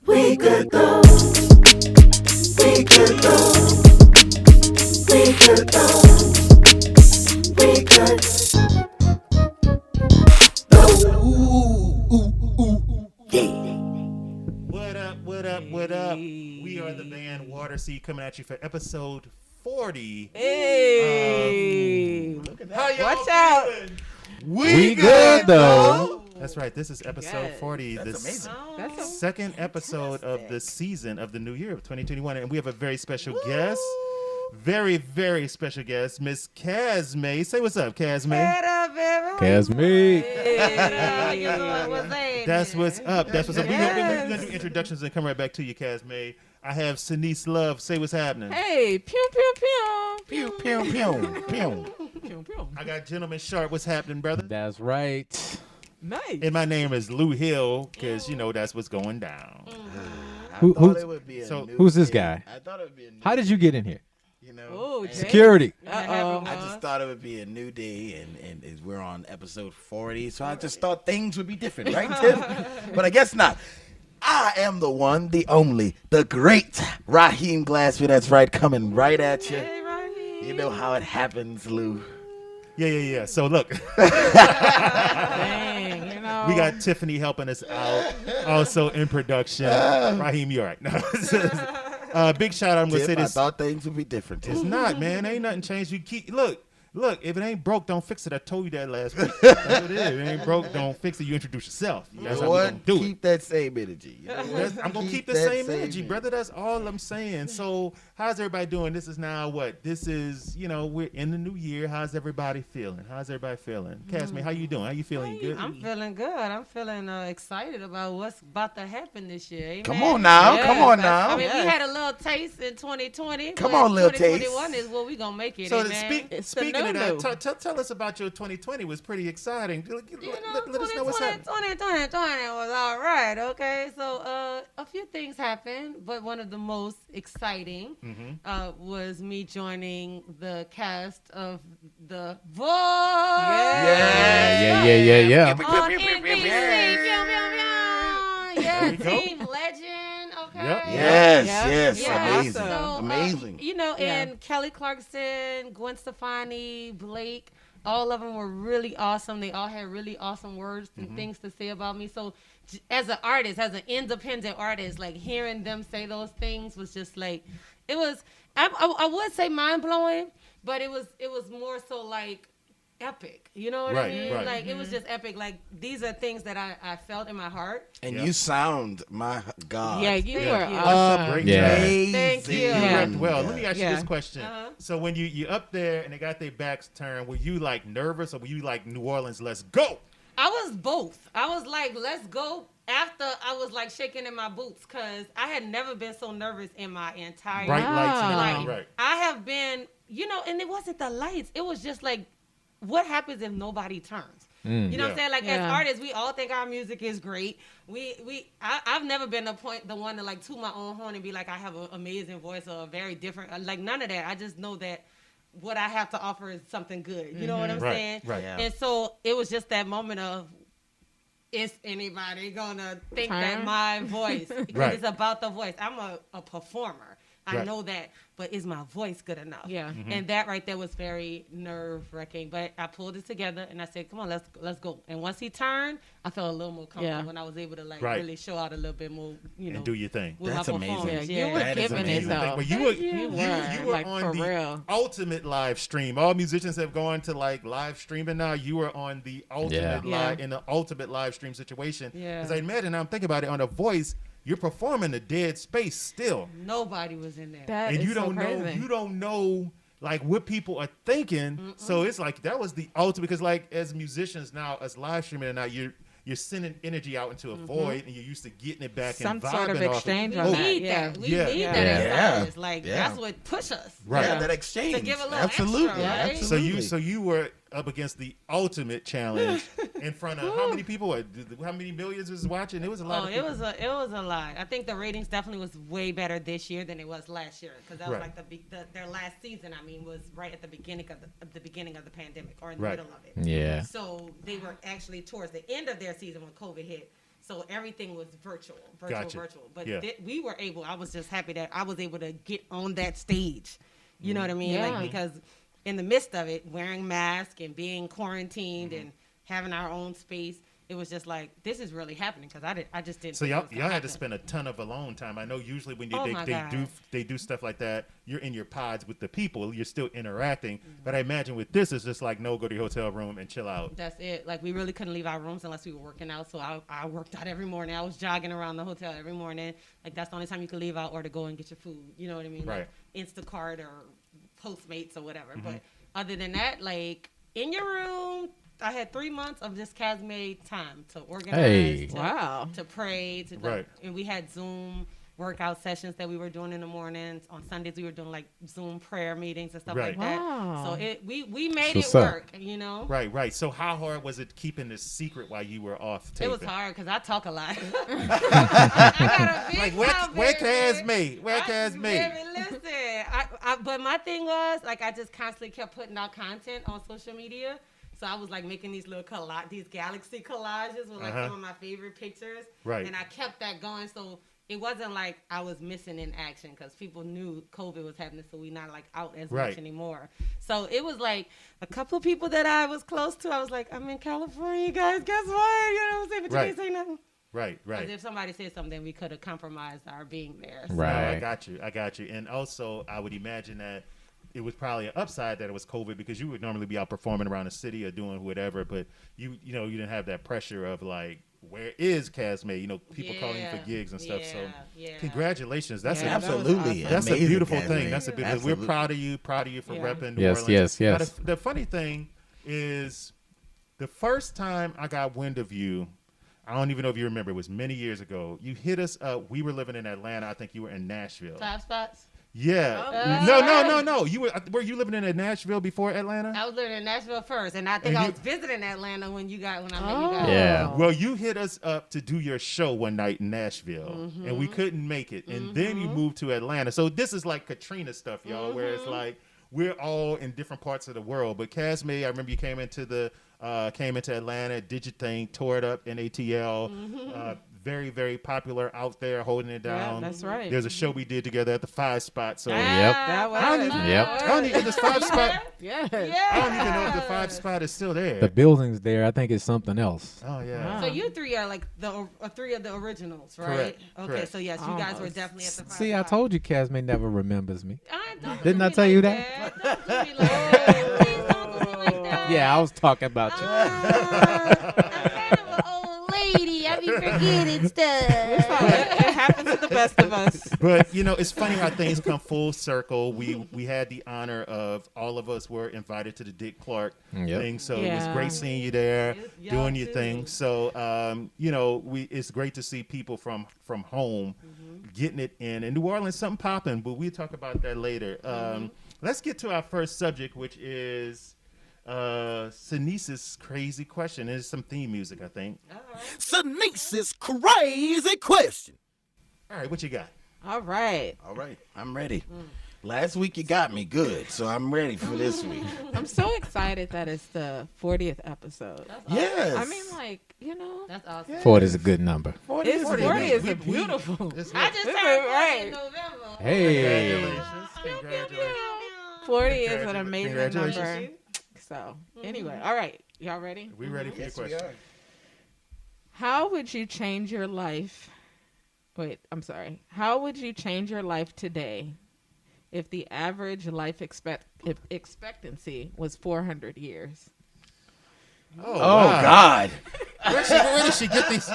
We could go. We could go. We could go. We could go. Yeah. What up, what up, what up? We are the band Waterseed coming at you for episode 40. Hey! How y'all Watch out! feeling? We good though. That's right. This is episode Yes. 40. That's the amazing. That's a second episode of the season of the new year of 2021. And we have a very special guest. Very, very special guest, Miss Casme. Say what's up, Casme. Head up, baby. Casme. Hey, you know what's up? That's what's up. That's what's up. Yes. We're going to do introductions and come right back to you, Casme. I have Sinice Love. Say what's happening. Hey, pew, pew, pew. Pew pew pew pew. Pew, pew. I got Gentleman Sharp. What's happening, brother? That's right. Nice. And my name is Lou Hill, because, you know, that's what's going down. Who's this guy? I thought it would be a new How did you get in here? you know. Oh, and Security. Uh-oh. I just thought it would be a new day, and we're on episode 40, so I just thought things would be different, right, Tiff? But I guess not. I am the one, the only, the great Raheem Glassby. That's right, coming right at you. Hey, Ronnie. You know how it happens, Lou. Yeah. So, look, Dang, you know. we got Tiffany helping us out, also in production. Raheem, you all right? No. Big shout out. I'm going to say Tiff, I this. thought things would be different. It's Tiff. not, man. Ain't nothing changed. You keep Look, if it ain't broke, don't fix it. I told you that last week. That's what it is. If it ain't broke, don't fix it. You introduce yourself. That's how we gonna do keep it. that same energy. You know? I'm gonna keep the that same energy, brother. That's all I'm saying. So, how's everybody doing? This is now what? This is, we're in the new year. How's everybody feeling? Casme, how you doing? How you feeling? You good? I'm feeling good. I'm feeling excited about what's about to happen this year. Amen? Come on now. Yeah, Come on but, now. I mean, we had a little taste in 2020. Come but on, little taste. 2021 is what we gonna make it. So, amen? speaking of that, tell us about your 2020. Was pretty exciting. Let us know what's happening. 2020 was all right, okay? So a few things happened, but one of the most exciting was me joining the cast of The Voice. Yeah. On NBC. Pew, pew, pew. Yeah, There we go. Team Legend, okay? Yep. Yes. Yeah, Amazing. so, Amazing. And Kelly Clarkson, Gwen Stefani, Blake, all of them were really awesome. They all had really awesome words and things to say about me. So as an artist, as an independent artist, like hearing them say those things was just like, it was, I would say mind blowing, but it was more so like epic. You know what I mean? Right. Like it was just epic. Like these are things that I felt in my heart. And Yep. you sound, my God. Yeah, you Yeah. were That's awesome. a great Yeah. job. Amazing. Thank you. You Yeah. rapped well. Let me ask you Yeah. this question. So when you up there and they got their backs turned, were you like nervous or were you like New Orleans, let's go? I was both. I was like, let's go. After I was like shaking in my boots because I had never been so nervous in my entire Bright life. lights and Like, everything, right. I have been, and it wasn't the lights. It was just like, what happens if nobody turns? You know what Yeah. I'm saying? Like as Yeah. artists, we all think our music is great. I've never been the one to like toot my own horn and be like, I have an amazing voice or a very different, like none of that. I just know that what I have to offer is something good. You know what I'm Right, saying? right. Yeah. And so it was just that moment of, is anybody gonna think that Turn. my voice, because Right. it's about the voice. I'm a performer. I Right. know that, but is my voice good enough? Yeah. And that right there was very nerve wracking. But I pulled it together and I said, "Come on, let's go." And once he turned, I felt a little more comfortable Yeah. when I was able to like Right. really show out a little bit more, And do your thing. with That's my amazing. performance. Yeah, you were That is giving it amazing. though. But you were like, on for the real. ultimate live stream. All musicians have gone to like live streaming now. You were on the ultimate Yeah. live in the ultimate live stream situation. Yeah. Because I imagine I'm thinking about it on a voice. You're performing a dead space still, Nobody was in there. That and is you don't so know. crazy. You don't know like what people are thinking. So it's like that was the ultimate. Because like as musicians now, as live streaming now, you're sending energy out into a void, and you're used to getting it back Some and vibing sort of off exchange it. on we that. need Yeah. that. We Yeah. need Yeah. that as Yeah. artists. Like Yeah. that's what push us. Right. Yeah, that exchange. To give a little Absolutely. extra, right? Absolutely. So you were up against the ultimate challenge in front of how many people? How many millions was watching? It was a lot. Oh, of it people. was a lot. I think the ratings definitely was way better this year than it was last year because that was Right. like their last season. I mean, was right at the beginning of the pandemic or in the Right. middle of it. Yeah. So they were actually towards the end of their season when COVID hit. So everything was virtual. Gotcha. But Yeah. we were able. I was just happy that I was able to get on that stage. You know what I mean? Yeah. Like, because in the midst of it, wearing masks and being quarantined and having our own space, it was just like, this is really happening, because I just didn't. So think it y'all was gonna had to happen. spend a ton of alone time. I know usually when Oh my God. they do stuff like that, you're in your pods with the people, you're still interacting. But I imagine with this, it's just like, no, go to your hotel room and chill out. That's it. Like, we really couldn't leave our rooms unless we were working out. So I worked out every morning. I was jogging around the hotel every morning. Like, that's the only time you could leave out, or to go and get your food. You know what I mean? Right. Like Instacart or Postmates or whatever. But other than that, like, in your room, I had 3 months of just Casme time to organize, Hey. Wow. to pray, to Right. and we had Zoom workout sessions that we were doing in the mornings. On Sundays, we were doing like Zoom prayer meetings and stuff Right. like that. Wow. So we made What's it up? work, you know. Right. So how hard was it keeping this secret while you were off taping? It was hard because I talk a lot. I got a big Like, mouth, where baby. Casme? Where I- Casme? Baby, listen. But my thing was, like, I just constantly kept putting out content on social media. So I was like making these little these galaxy collages with like some of my favorite pictures. Right. And I kept that going. So it wasn't like I was missing in action, because people knew COVID was happening. So we not like out as Right. much anymore. So it was like a couple of people that I was close to. I was like, I'm in California, you guys. Guess what? You know what I'm saying? But Right. you didn't say nothing. Right. Because if somebody said something, we could have compromised our being there. So. No, I Right. got you. And also, I would imagine that it was probably an upside that it was COVID, because you would normally be out performing around the city or doing whatever, but you didn't have that pressure of like, where is Casme? You know, people calling you for gigs and stuff. So yeah. congratulations. That's Yeah, a, that was Absolutely. awesome. that's a Amazing, beautiful Casme. thing. That's a beautiful. Absolutely. We're proud of you for Yeah. repping New Yes, Orleans. yes. Now, the funny thing is, the first time I got wind of you, I don't even know if you remember, it was many years ago. You hit us up. We were living in Atlanta. I think you were in Nashville. 5 spots. Yeah. Oh, No. Were you living in Nashville before Atlanta? I was living in Nashville first, and I think And I you- was visiting Atlanta when I met you guys. Yeah. Well, you hit us up to do your show one night in Nashville, and we couldn't make it. And then you moved to Atlanta. So this is like Katrina stuff, y'all, where it's like we're all in different parts of the world. But Casme, I remember you came into Atlanta, did your thing, tore it up in ATL. Very, very popular out there, holding it Yeah, down. that's right. There's a show we did together at the 5 spot. So Yep. That was. I don't even, Yep. I don't even, this 5 spot. Yes. I don't even know if the 5 spot is still there. The building's there. I think it's something else. Oh yeah. Wow. So you three are like the 3 of the originals, right? Correct, Okay, correct. so yes, you guys were Almost. definitely at the 5 See, I spot. told you Casme never remembers me. Don't Didn't do I me tell you like that? Don't do me like that. Please don't do me like that. Yeah, I was talking about you. I'm kind of an old lady. I be forgetting stuff. It happens to the best of us. But it's funny how things come full circle. We had the honor of all of us were invited to the Dick Clark Yep. thing, so it was Yeah. great seeing you there, Y'all doing your too. thing. So it's great to see people from home getting it in. In New Orleans, something popping, but we'll talk about that later. Let's get to our first subject, which is Sanice's crazy question. There's some theme music, I think. Sanice's crazy question. All right, what you got? All right. All right, I'm ready. Last week you got me good, so I'm ready for this week. I'm so excited that it's the 40th episode. Yes. I mean, like, That's awesome. 40 is a good number. 40 it's 40 is We- a beautiful. It's I just This turned is 40 right. in November. Hey. Congratulations. Congratulations. 40 is an amazing Congratulations. number. So, anyway, all right. Y'all ready? We ready for Yes, your we question? are. How would you change your life? Wait, I'm sorry. How would you change your life today if the average life expectancy was 400 years? Oh, Oh wow. God. Where does she get these?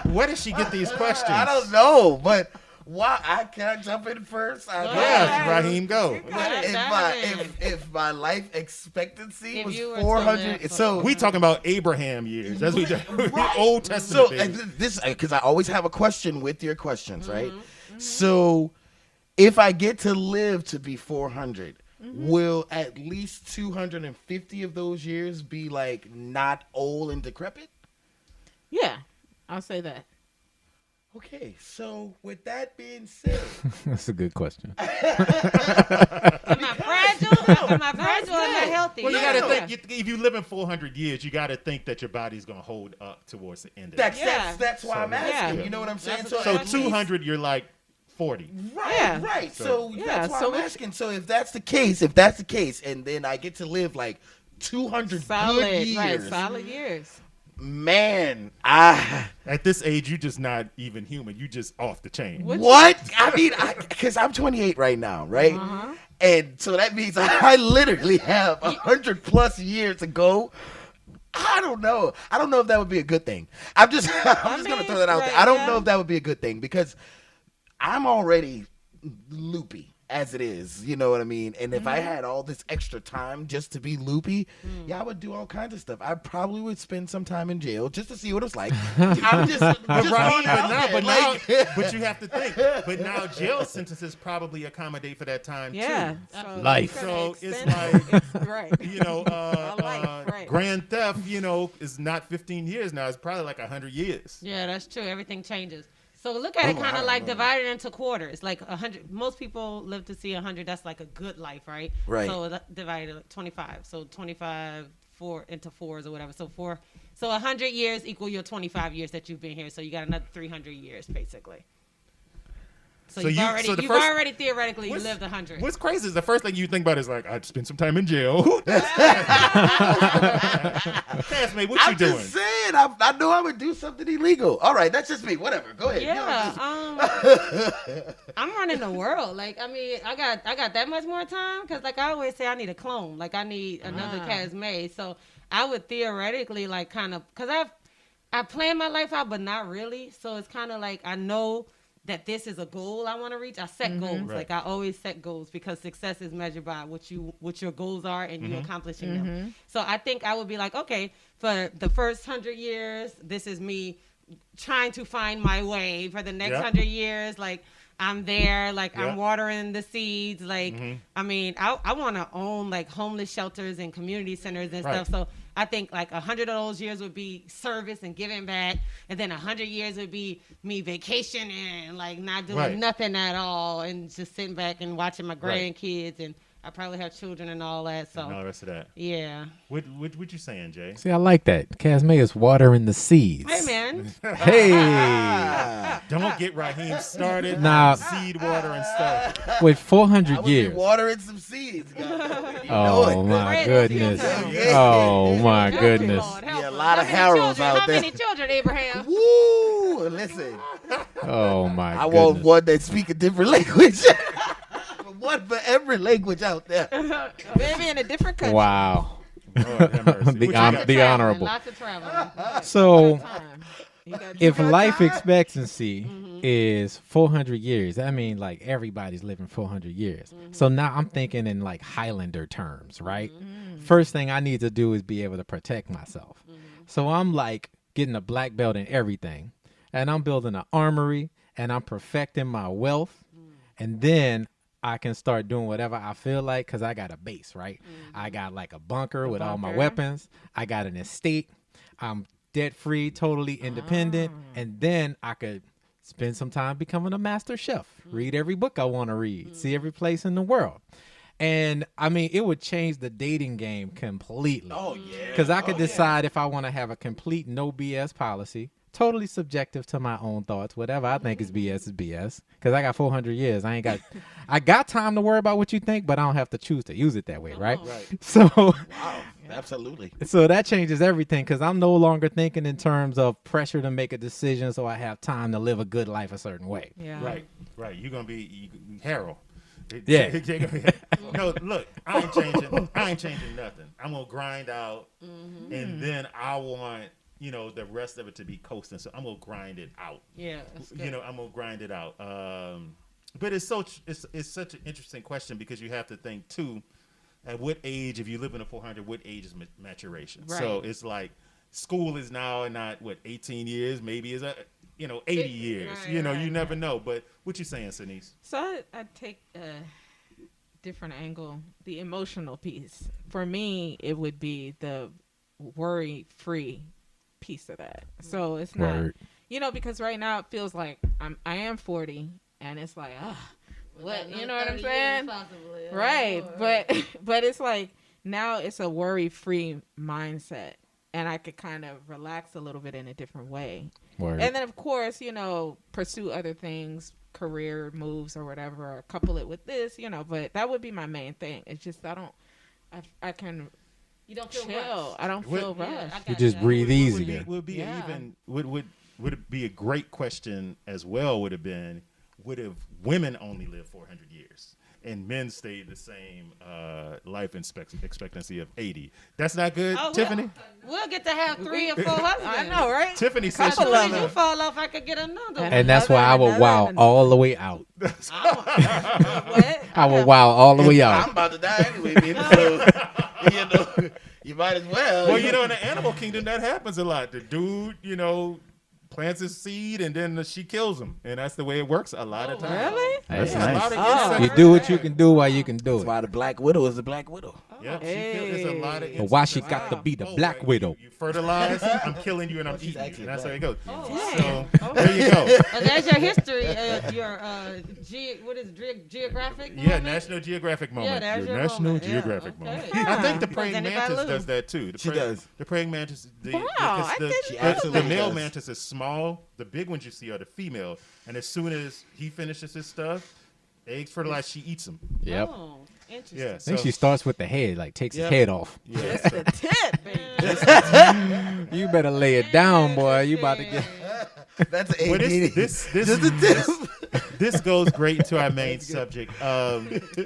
Where does she get these questions? I don't know, but why? Can I jump in first? Yeah, Raheem, go. If my life expectancy If was you were to 400, live so We talking about Abraham years. That's what we Right. Old Testament. so baby. this because I always have a question with your questions, right? So if I get to live to be 400, will at least 250 of those years be like not old and decrepit? Yeah, I'll say that. Okay, so with that being said, That's a good question. Am I fragile? Am I fragile or am I healthy? Well, you Yeah. got to think, if you live in 400 years, you got to think that your body's going to hold up towards the end of That's it. that's why I'm asking. Yeah. You know what I'm saying? That's So at least- 200, you're like 40. Right, Yeah. right. So- So Yeah, that's why so I'm it's- asking. So if that's the case, and then I get to live like 200 Solid, good years, right? Solid years. man, At this age, you're just not even human. You just off the chain. what? I mean, because I'm 28 right now, right? Uh-huh. And so that means I literally have 100+ years to go. I don't know. I don't know if that would be a good thing. I'm just gonna mean, throw that out right, there. I don't yeah. know if that would be a good thing because I'm already loopy as it is. You know what I mean? And if I had all this extra time just to be loopy, yeah, I would do all kinds of stuff. I probably would spend some time in jail just to see what it's like. I'm just But throwing it out there, like- but you have to think. But now jail sentences probably accommodate for that time Yeah. too. So Life. you're gonna So it's extend- right. You know, life, right. grand theft, you know, is not 15 years now. It's probably like 100 years. Yeah, that's true. Everything changes. So look at it kind of like divided into quarters. Like 100. Most people live to see 100. That's like a good life, right? Right. So divided like 25. So 25 into fours or whatever. So 100 years equal your 25 years that you've been here. So you got another 300 years basically. So you've already theoretically What's- lived 100. What's crazy is the first thing you think about is like, I'd spend some time in jail. Casme, what you I'm doing? just saying. I know I would do something illegal. All right, that's just me. Whatever. Go ahead. Yeah, I'm running the world. Like, I mean, I got that much more time because, like, I always say, I need a clone. Like, I need another Casme. So I would theoretically, like, kind of, because I plan my life out, but not really. So it's kind of like I know that this is a goal I want to reach. I set goals. Right. Like, I always set goals because success is measured by what your goals are and you accomplishing them. So I think I would be like, okay, for the first 100 years, this is me trying to find my way. For the next 100 years, like, I'm there, like, I'm watering the seeds. Like, I mean, I want to own, like, homeless shelters and community centers and stuff. So I think, like, 100 of those years would be service and giving back. And then 100 years would be me vacationing, like, not doing nothing at all and just sitting back and watching my grandkids. And I probably have children and all that. So, And all the rest of that. yeah. What you saying, Jay? See, I like that. Casme is watering the seeds. Hey, man. Hey, Don't get Raheem started Nah. on seed water and stuff. with I 400 would be years. watering some seeds. You know Oh it. my Right. goodness. Yeah. Oh my Help me, goodness. Lord, help Yeah, a us. lot How of many Harold's children? out How there. many children, Abraham? Woo! Listen, Oh my I want goodness. one that speak a different language. One for every language out there. Maybe in a different country. Wow. Lord have mercy. What you got? The honorable. Lots of traveling. So, Time. You got if too much life time? expectancy is 400 years, I mean, like, everybody's living 400 years. So now I'm thinking in, like, Highlander terms, right? First thing I need to do is be able to protect myself. So I'm, like, getting a black belt in everything. And I'm building an armory, and I'm perfecting my wealth. And then I can start doing whatever I feel like because I got a base, right? I got, like, a bunker with all my bunker. weapons. I got an estate. I'm debt free, totally independent, and then I could spend some time becoming a master chef. Read every book I want to read, see every place in the world. And I mean, it would change the dating game completely. Oh yeah. Because I could decide if I want to have a complete no BS policy, totally subjective to my own thoughts. Whatever I think is BS. Because I got 400 years. I got time to worry about what you think, but I don't have to choose to use it that way, right? Right. So Wow. Absolutely. so that changes everything because I'm no longer thinking in terms of pressure to make a decision so I have time to live a good life a certain way. Yeah. Right. You're gonna be Harold. Yeah. No, look, I ain't changing nothing. I'm gonna grind out, and then I want the rest of it to be coasting. So I'm gonna grind it out. Yeah. That's good. I'm gonna grind it out. But it's such an interesting question because you have to think too. At what age, if you live in a 400, what age is maturation? Right. So it's like school is now not 18 years, maybe is 80 years. Right, You right, never know. But what you saying, Sinise? So I take a different angle, the emotional piece. For me, it would be the worry-free piece of that. So it's not, Word. because right now it feels like I am 40, and it's like, what, Another you know what I'm 30 years saying? possibly. Right, Lord. but it's like now it's a worry-free mindset, and I could kind of relax a little bit in a different way. Word. And then of course, pursue other things, career moves or whatever, or couple it with this, but that would be my main thing. It's just I can You don't feel chill. rushed. I don't feel Yeah, I rushed. got You just that. breathe Would easier. be Yeah. would it be a great question as well? Would have been, would have women only lived 400 years and men stayed the same life expectancy of 80? That's not good, Oh, Tiffany. We'll get to have 3 or 4 husbands. I know, right? Tiffany said As she soon was as you gonna- fall off, I could get another one. And that's why I would wow all the way out. What? I would wow all the way I'm out. about to die anyway, baby. So, you might as well. Well, in the animal kingdom, that happens a lot. The dude, plants his seed and then she kills him, and that's the way it works a lot of times. Really? That's Yeah, a lot of Oh. You insects- do what you can do while you can do That's it. why the Black Widow is the Black Widow. Yep, there's a lot of But why insects she that got to die. be the Oh, Black right, Widow? You fertilize, I'm killing you and I'm she's eating you. actually And that's how black. it goes. Oh, So there you go. And there's your history, geographic Yeah, moment? National Geographic moment. there's your National moment. Yeah, Geographic okay. moment. I think the praying Presented by mantis Lou. does that too. She does. The praying mantis. Wow, I didn't She know The absolutely male does. mantis is small. The big ones you see are the female. And as soon as he finishes his stuff, eggs fertilized, she eats them. Yep. Oh, interesting. Yeah. I think so- she starts with the head, like takes his Yep. head off. Yeah. Just the tip, baby. You better lay it down, boy. You about to get. That's Well, AD. this Just the tip. this goes great into our main subject.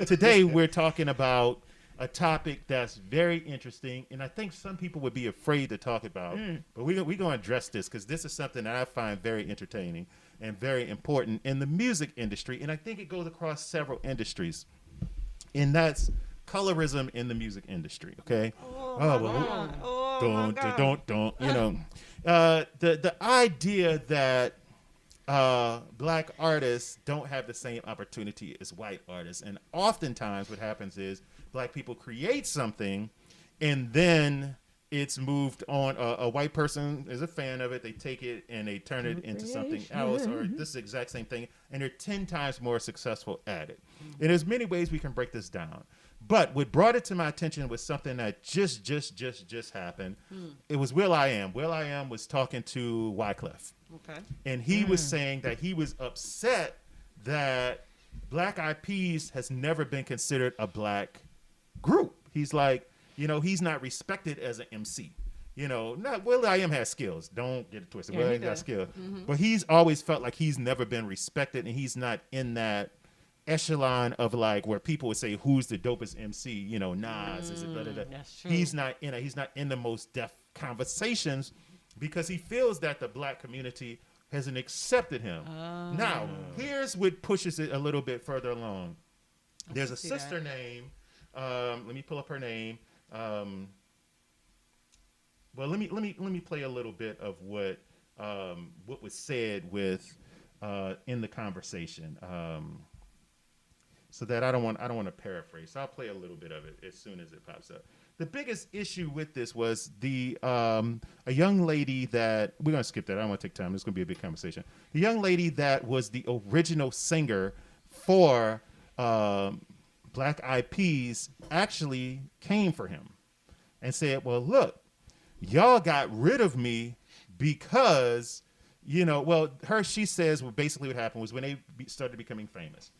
Today we're talking about a topic that's very interesting, and I think some people would be afraid to talk about. But we're going to address this because this is something that I find very entertaining and very important in the music industry, and I think it goes across several industries, and that's colorism in the music industry. Okay. Don't. The idea that black artists don't have the same opportunity as white artists, and oftentimes what happens is black people create something, and then it's moved on. A white person is a fan of it. They take it and they turn it into something else, or this is the exact same thing, and they're 10 times more successful at it. And there's many ways we can break this down. But what brought it to my attention was something that just happened. It was will.i.am. will.i.am was talking to Wyclef. Okay. And he was saying that he was upset that Black Eyed Peas has never been considered a black group. He's like, he's not respected as an MC. Not will.i.am has skills. Don't get it twisted. Yeah, he will.i.am got does. skills. But he's always felt like he's never been respected, and he's not in that echelon of like where people would say who's the dopest MC, Nas is it, blah, blah, blah. That's true. He's not in the most depth conversations because he feels that the black community hasn't accepted him. Now, here's what pushes it a little bit further along. There's a see that. sister named let me pull up her name. Well, let me play a little bit of what was said with in the conversation. So that I don't want to paraphrase. So I'll play a little bit of it as soon as it pops up. The biggest issue with this was a young lady that we're gonna skip that. I don't want to take time. This is gonna be a big conversation. The young lady that was the original singer for Black Eyed Peas actually came for him and said, "Well, look, y'all got rid of me because she says basically what happened was when they started becoming famous."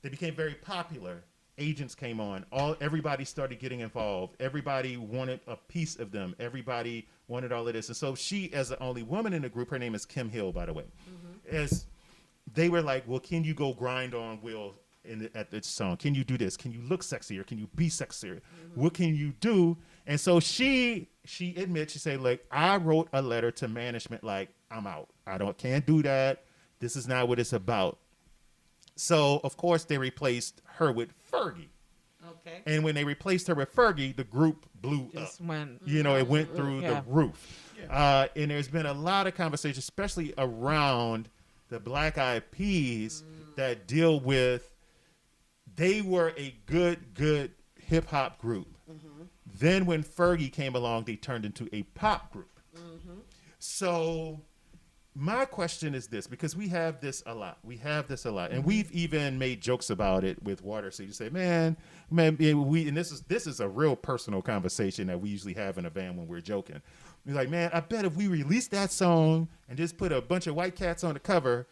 They became very popular. Agents came on. Everybody started getting involved. Everybody wanted a piece of them. Everybody wanted all of this. And so she, as the only woman in the group, her name is Kim Hill, by the way, as they were like, well, can you go grind on Will at this song? Can you do this? Can you look sexier? Can you be sexier? What can you do? And so she admits, she said, like, I wrote a letter to management like, I'm out. Can't do that. This is not what it's about. So, of course, they replaced her with Fergie. Okay. And when they replaced her with Fergie, the group blew Just up. when It went through Yeah. the roof. And there's been a lot of conversation, especially around the Black Eyed Peas that deal with, they were a good hip-hop group. Then when Fergie came along, they turned into a pop group. So my question is this, because we have this a lot. And we've even made jokes about it with Water. So you say, man, and this is a real personal conversation that we usually have in a van when we're joking. We're like, man, I bet if we released that song and just put a bunch of white cats on the cover,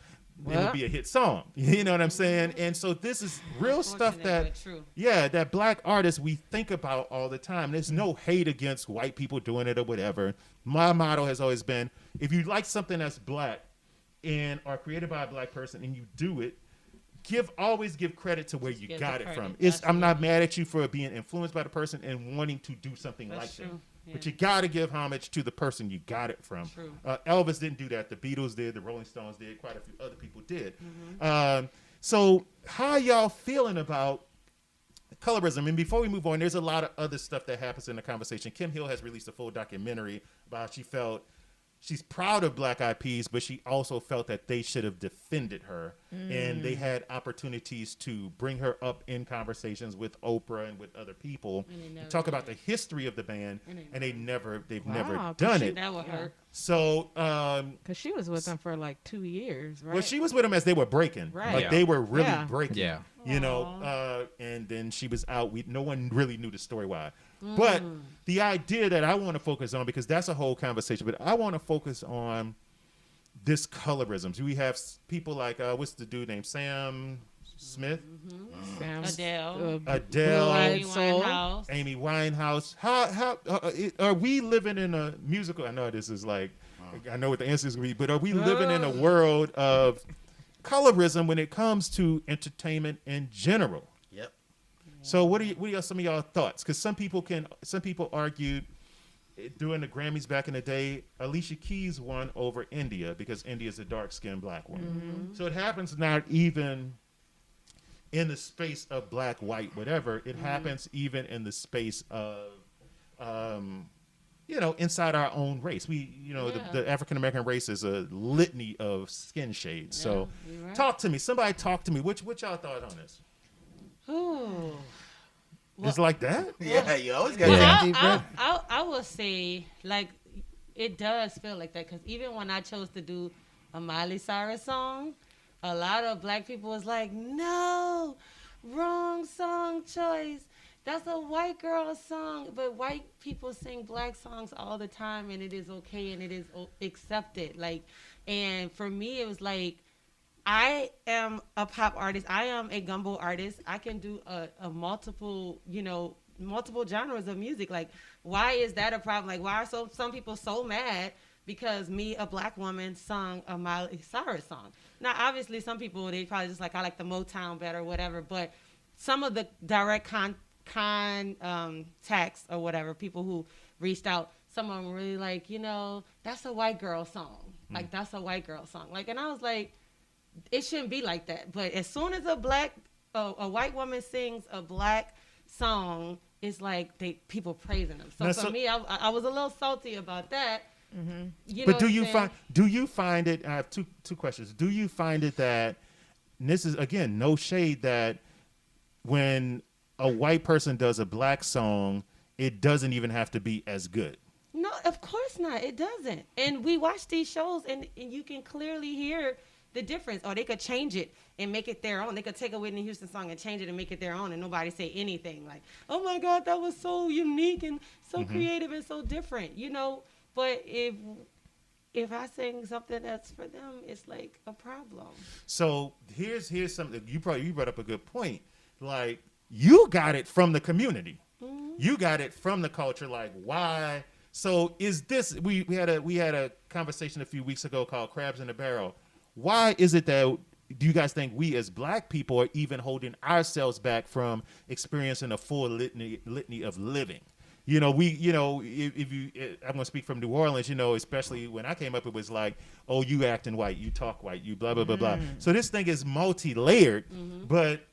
it would be a hit song. You know what I'm saying? And so this is real stuff that black artists we think about all the time. There's no hate against white people doing it or whatever. My motto has always been, if you like something that's black and are created by a black person and you do it, always give credit to where you got it from. I'm not mad at you for being influenced by the person and wanting to do something like that. Yeah. But you got to give homage to the person you got it from. Elvis didn't do that. The Beatles did. The Rolling Stones did. Quite a few other people did. So how y'all feeling about colorism? And before we move on, there's a lot of other stuff that happens in the conversation. Kim Hill has released a full documentary about she's proud of Black Eyed Peas, but she also felt that they should have defended her. And they had opportunities to bring her up in conversations with Oprah and with other people and talk about the history of the band, and they've never done it. That would hurt. So, because she was with them for like 2 years, right? Well, she was with them as they were breaking, like they were really breaking. Yeah. You know, and then she was out. No one really knew the story why. But the idea that I want to focus on, because that's a whole conversation, but I want to focus on this colorism. So we have people like, what's the dude named Sam Smith? Adele. Amy Winehouse. How are we living in a musical? I know this is like, I know what the answer is going to be, but are we living in a world of colorism when it comes to entertainment in general? Yep. So what are some of y'all thoughts? Because some people argued during the Grammys back in the day, Alicia Keys won over India because India is a dark-skinned black woman. So it happens not even in the space of black, white, whatever. It happens even in the space of, inside our own race. The African American race is a litany of skin shades. So talk to me. Somebody talk to me. What y'all thought on this? Ooh. It's like that? Yeah, you always got that deep breath. I will say, like, it does feel like that, because even when I chose to do a Miley Cyrus song, a lot of black people was like, no, wrong song choice. That's a white girl song. But white people sing black songs all the time, and it is okay, and it is accepted. Like, and for me, it was like, I am a pop artist. I am a gumbo artist. I can do a multiple genres of music. Like, why is that a problem? Like, why are some people so mad because me, a black woman, sung a Miley Cyrus song? Now, obviously, some people, they probably just like, I like the Motown better, whatever. But some of the direct contacts or whatever, people who reached out, some of them really like, that's a white girl song. Like, that's a white girl song. Like, and I was like, it shouldn't be like that. But as soon as a white woman sings a black song, it's like people praising them. So for me, I was a little salty about that. But do you find it? I have two questions. Do you find it that, and this is again no shade, that when a white person does a black song, it doesn't even have to be as good? No, of course not. It doesn't. And we watch these shows, and you can clearly hear the difference. Or they could change it and make it their own. They could take a Whitney Houston song and change it and make it their own, and nobody say anything. Like, oh my God, that was so unique and so creative and so different, But if I sing something that's for them, it's like a problem. So here's something you brought up a good point. Like, you got it from the community. You got it from the culture. Like, why? So is this? We had a conversation a few weeks ago called Crabs in a Barrel. Why is it that, do you guys think we as black people are even holding ourselves back from experiencing a full litany of living? I'm going to speak from New Orleans, especially when I came up, it was like, oh, you acting white, you talk white, you blah, blah, blah, blah. So this thing is multi-layered, but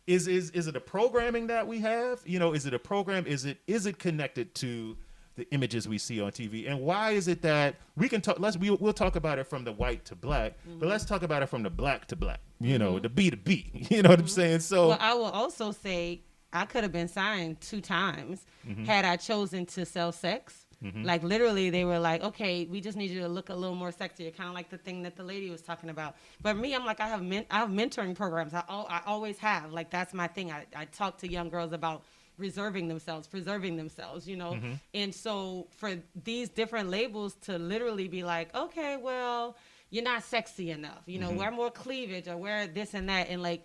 is it a programming that we have? Is it a program? Is it connected to the images we see on TV? And why is it that we can talk, we'll talk about it from the white to black, but let's talk about it from the black to black, the B to B, you know what I'm saying? So, well, I will also say I could have been signed 2 times had I chosen to sell sex. Like literally, they were like, okay, we just need you to look a little more sexier, kind of like the thing that the lady was talking about. But me, I'm like, I have mentoring programs. I always have. Like that's my thing. I talk to young girls about preserving themselves, you know. And so for these different labels to literally be like, okay, well, you're not sexy enough, you know, wear more cleavage or wear this and that, and like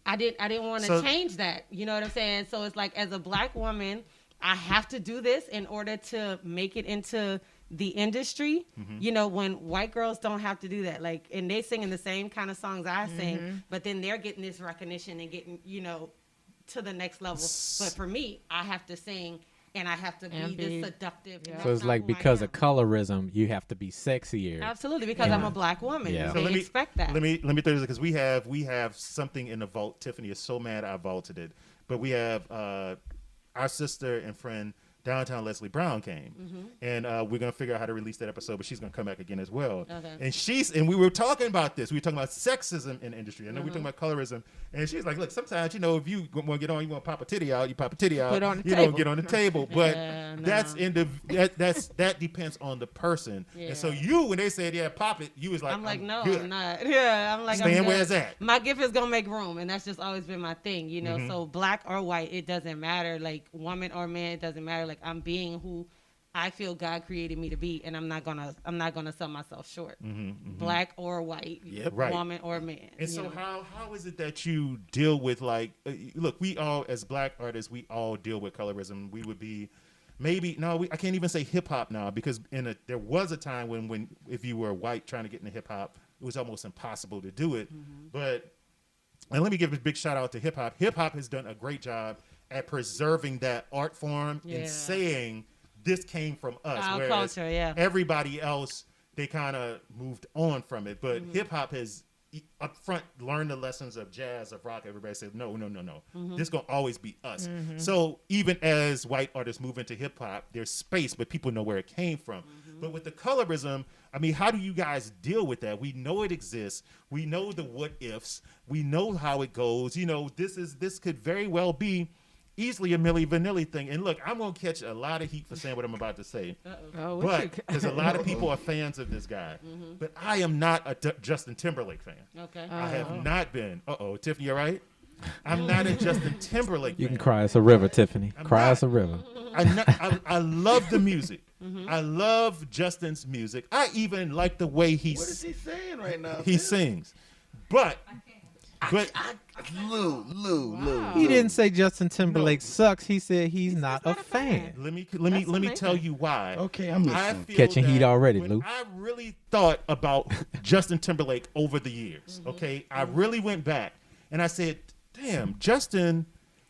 I didn't want to change that, you know what I'm saying? So it's like, as a Black woman, I have to do this in order to make it into the industry, you know, when white girls don't have to do that. Like, and they singing the same kind of songs I sing, but then they're getting this recognition and getting, you know, to the next level. But for me, I have to sing and I have to be this seductive. Yeah. So it's like, because of colorism, you have to be sexier. Absolutely, because I'm a Black woman. Yeah. So they expect that. Let me tell you this, because we have something in the vault. Tiffany is so mad I vaulted it. But we have our sister and friend Downtown Leslie Brown came, and we're gonna figure out how to release that episode. But she's gonna come back again as well. Okay. And we were talking about this. We were talking about sexism in the industry. I know we were talking about colorism, and she's like, "Look, sometimes, you know, if you want to get on, you want to pop a titty out, you pop a titty out. Put on the you table. know, get on the table." But Yeah, that depends on the person. Yeah. And so you, when they said, "Yeah, pop it," you was like, I'm like, no, good. I'm not. Yeah, I'm like, Staying I'm where good. it's at. My gift is gonna make room, and that's just always been my thing, you know. So Black or white, it doesn't matter. Like woman or man, it doesn't matter. Like I'm being who I feel God created me to be, and I'm not gonna sell myself short. Black or white, Right. woman or man. And so know? how is it that you deal with, like, look, we all, as Black artists, we all deal with colorism. We would be I can't even say hip hop now, because there was a time when if you were white trying to get into hip hop, it was almost impossible to do it. But, and let me give a big shout out to hip hop. Hip hop has done a great job at preserving that art form and saying this came from us. Our whereas culture, yeah. everybody else, they kind of moved on from it. But hip hop has up front learned the lessons of jazz, of rock. Everybody said, no. This going to always be us. So even as white artists move into hip hop, there's space, but people know where it came from. But with the colorism, I mean, how do you guys deal with that? We know it exists. We know the what ifs. We know how it goes. You know, this could very well be easily a Milli Vanilli thing. And look, I'm going to catch a lot of heat for saying what I'm about to say. Oh, But because a lot of people are fans of this guy. But I am not a Justin Timberlake fan. Okay. I have not been. Tiffany, you all right? I'm not a Justin Timberlake You fan. can cry us a river, Tiffany. Cry not. us a river. I love the music. I love Justin's music. I even like the way What is he saying right now? he sings. But Lou. He didn't say Justin Timberlake sucks. He said he's not a fan. let me tell you why. Okay, I'm I listening. feel Catching heat that already, when Lou. I really thought about Justin Timberlake over the years. Okay, I really went back and I said, "Damn, Justin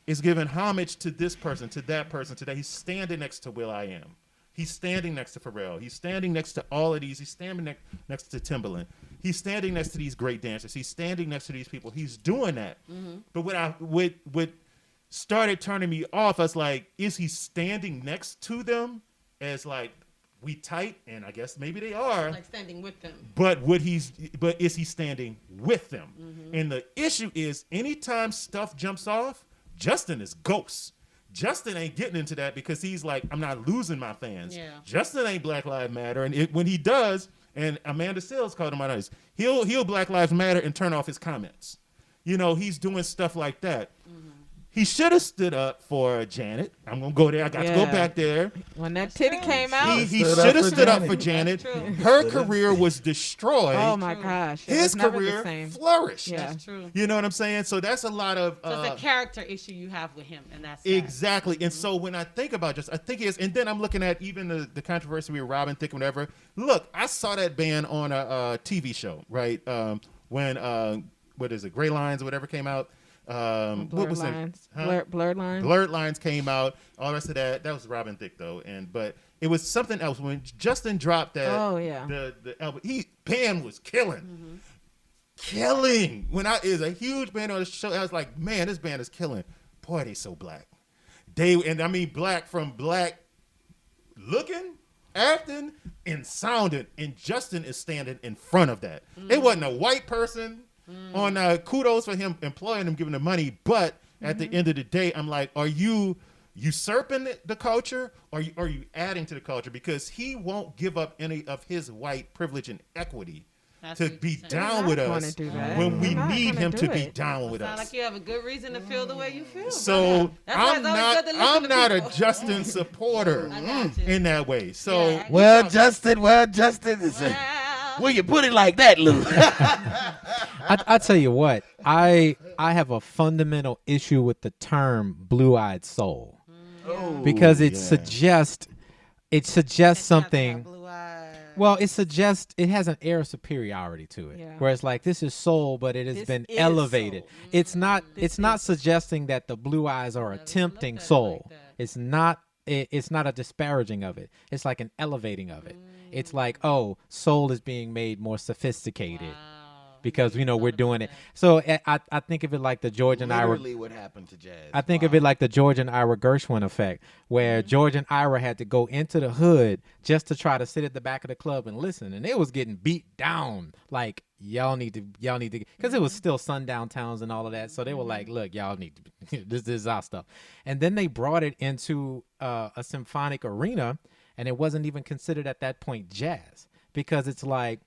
is giving homage to this person, to that person, to that. He's standing next to will.i.am. He's standing next to Pharrell. He's standing next to all of these. He's standing next to Timbaland. He's standing next to these great dancers. He's standing next to these people. He's doing that. But what started turning me off, I was like, is he standing next to them as like, we tight? And I guess maybe they are. Like standing with them. But is he standing with them? And the issue is, anytime stuff jumps off, Justin is ghost. Justin ain't getting into that because he's like, I'm not losing my fans. Yeah. Justin ain't Black Lives Matter, and when he does, and Amanda Seales called him out on this, he'll Black Lives Matter and turn off his comments. You know, he's doing stuff like that. He should have stood up for Janet. I'm gonna go there. I got to go back there. When that titty came out, He should have stood up for Janet. Janet. That's Her career was destroyed. oh my gosh, it His was never the career same. flourished. Yeah. That's true. You know what I'm saying? So that's a lot of So it's a character issue you have with him, and that's sad. exactly. And so when I think about I think it's, and then I'm looking at even the controversy with Robin Thicke and whatever. Look, I saw that band on a TV show, right? When what is it, Gray Lines or whatever came out. What Blurred was lines. it? Huh? Blurred lines. Blurred Lines came out. All the rest of that was Robin Thicke though, but it was something else when Justin dropped that. Oh, yeah. The album, band was killing, killing. When I is a huge band on the show, I was like, man, this band is killing. Boy, they so black. I mean black from black looking, acting, and sounding. And Justin is standing in front of that. It wasn't a white person. On kudos for him employing him, giving him money, but at the end of the day, I'm like, are you usurping the culture, or are you adding to the culture? Because he won't give up any of his white privilege and equity to be down with us when we need him to be down with us. Sound like you have a good reason to feel the way you feel. So I'm not a Justin supporter in that way. So well, Justin. Well, you put it like that, Lou. I tell you what, I have a fundamental issue with the term blue-eyed soul because it suggests something. Well, it has an air of superiority to it, where it's like this is soul, but it has been elevated. It's not suggesting that the blue eyes are attempting soul. It's not a disparaging of it. It's like an elevating of it. It's like, oh, soul is being made more sophisticated. Because we're doing it. So I think of it like the George and Ira. Literally what happened to jazz. I think of it like the George and Ira Gershwin effect, where George and Ira had to go into the hood just to try to sit at the back of the club and listen, and they was getting beat down. Like y'all need to, because it was still sundown towns and all of that. So they were like, look, y'all need to. This is our stuff. And then they brought it into a symphonic arena, and it wasn't even considered at that point jazz, because it's like.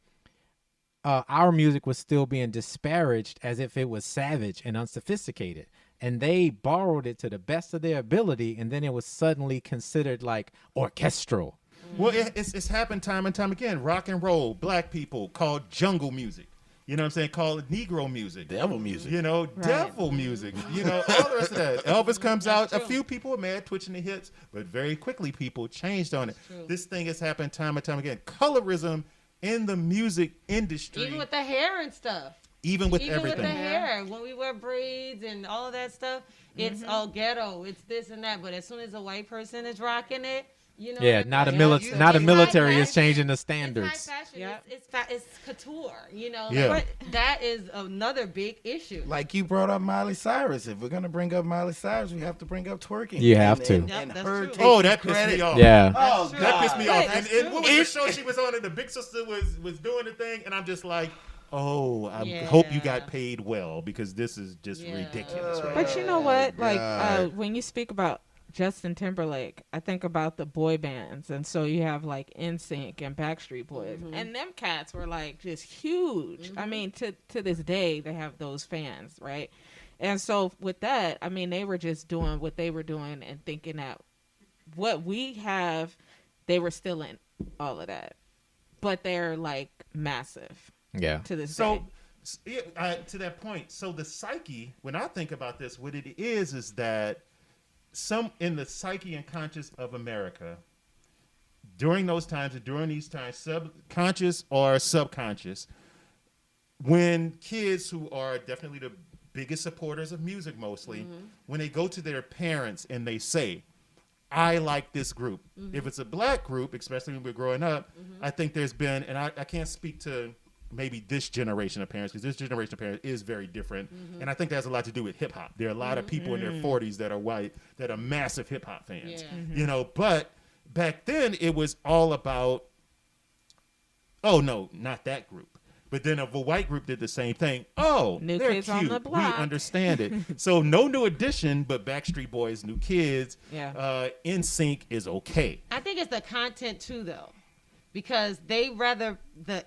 Our music was still being disparaged as if it was savage and unsophisticated. And they borrowed it to the best of their ability, and then it was suddenly considered like orchestral. Well, it's happened time and time again. Rock and roll, black people called jungle music. You know what I'm saying? Call it Negro music. Devil music. Devil music. All the rest of that. Elvis comes out. A few people were mad, twitching the hips, but very quickly people changed on it. This thing has happened time and time again. Colorism in the music industry. Even with the hair and stuff. Even with Even everything. with the hair. When we wear braids and all of that stuff, it's all ghetto. It's this and that. But as soon as a white person is rocking it, not a military is changing the standards. It's high fashion. Yep. It's couture, Yeah. But that is another big issue. Like you brought up Miley Cyrus. If we're gonna bring up Miley Cyrus, we have to bring up twerking. You have to. And That's her true. taking That pissed credit. me off. Yeah. Oh, That's That God. pissed me off. That's And what was true. the show she was on? And the big sister was doing the thing, and I'm just like, oh, I Yeah. hope you got paid well, because this is just ridiculous. Right? But you know what? Like God. when you speak about Justin Timberlake, I think about the boy bands, and so you have like NSYNC and Backstreet Boys, and them cats were like just huge. I mean, to this day they have those fans, right? And so with that, I mean, they were just doing what they were doing and thinking that what we have, they were still in all of that, but they're like massive. Yeah. To this So, day. to that point, so the psyche, when I think about this, what it is that some in the psyche and conscious of America, during those times and during these times, subconscious or subconscious, when kids who are definitely the biggest supporters of music mostly, when they go to their parents and they say, I like this group. If it's a black group, especially when we're growing up, I think there's been, and I can't speak to maybe this generation of parents, because this generation of parents is very different. And I think that has a lot to do with hip hop. There are a lot of people in their 40s that are white that are massive hip hop fans. But back then it was all about, oh no, not that group. But then if a white group did the same thing, oh, New they're Kids cute. on the We Block. understand it. So no New Edition, but Backstreet Boys, New Kids, Yeah. NSYNC is okay. I think it's the content too, though, because the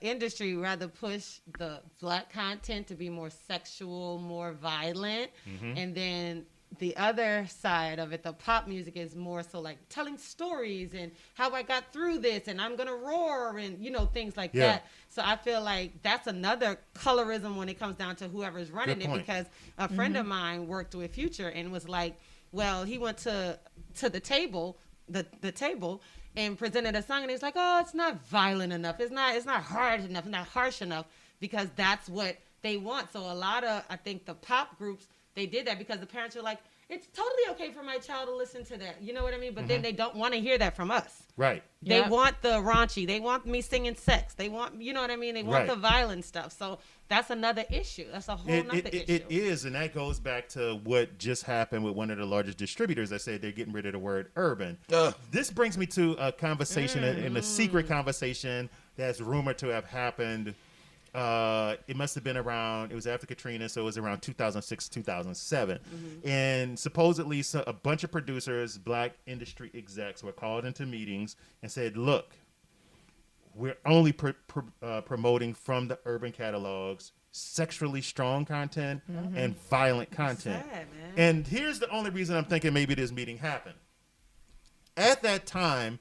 industry rather push the black content to be more sexual, more violent, and then the other side of it, the pop music, is more so like telling stories and how I got through this and I'm gonna roar and things like that. So I feel like that's another colorism when it comes down to whoever's running Good it, point. because a friend of mine worked with Future and was like, well, he went to the table, the table, and presented a song, and he's like, oh, it's not violent enough, it's not hard enough, it's not harsh enough, because that's what they want. So a lot of, I think, the pop groups, they did that because the parents were like, it's totally okay for my child to listen to that. You know what I mean? But then they don't want to hear that from us. Right. They Yep. want the raunchy. They want me singing sex. They want, you know what I mean? They want Right. the violent stuff. So that's another issue. That's a whole nother issue. It is, and that goes back to what just happened with one of the largest distributors that said they're getting rid of the word urban. This brings me to a conversation, and a secret conversation that's rumored to have happened It must have been around, it was after Katrina, so it was around 2006, 2007. And supposedly a bunch of producers, black industry execs, were called into meetings and said, look, we're only promoting from the urban catalogs sexually strong content and violent content. Sad, man. And here's the only reason I'm thinking maybe this meeting happened. At that time,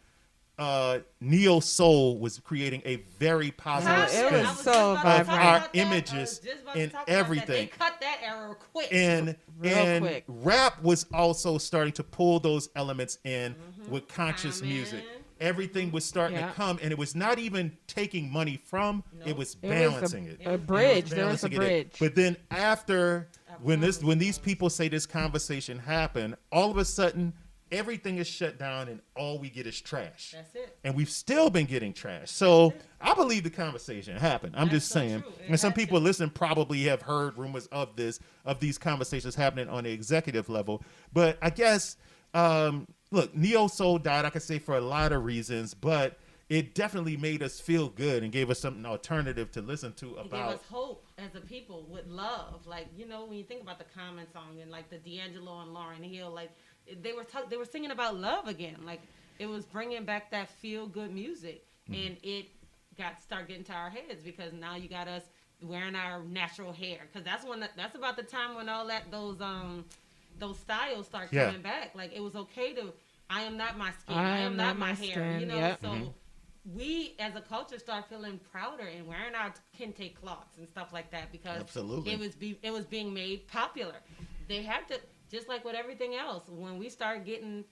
neo soul was creating a very positive It spin was so of vibrant. our images and everything. They cut that era quick. And Real quick. rap was also starting to pull those elements in with conscious Amen. music. Everything was starting to come, and it was not even taking money from, it was It balancing was it. a bridge. There was a Balancing it. bridge. But then after, when these people say this conversation happened, all of a sudden everything is shut down and all we get is trash. That's it. And we've still been getting trash. So I believe the conversation happened. I'm just so saying. true. It And some had people to. listening probably have heard rumors of these conversations happening on the executive level. But I guess, look, neo soul died, I could say, for a lot of reasons, but it definitely made us feel good and gave us something alternative to listen to It gave about. us hope as a people with love. Like, you know, when you think about the Common song and like the D'Angelo and Lauryn Hill, like they were singing about love again. Like it was bringing back that feel good music, and it start getting to our heads because now you got us wearing our natural hair because that's about the time when all that those styles start coming back. Like it was okay to I am not my skin, I am not my hair, skin, you know. yep. So we as a culture start feeling prouder and wearing our kente cloths and stuff like that because Absolutely. it was being made popular. They have to, just like with everything else, when we start getting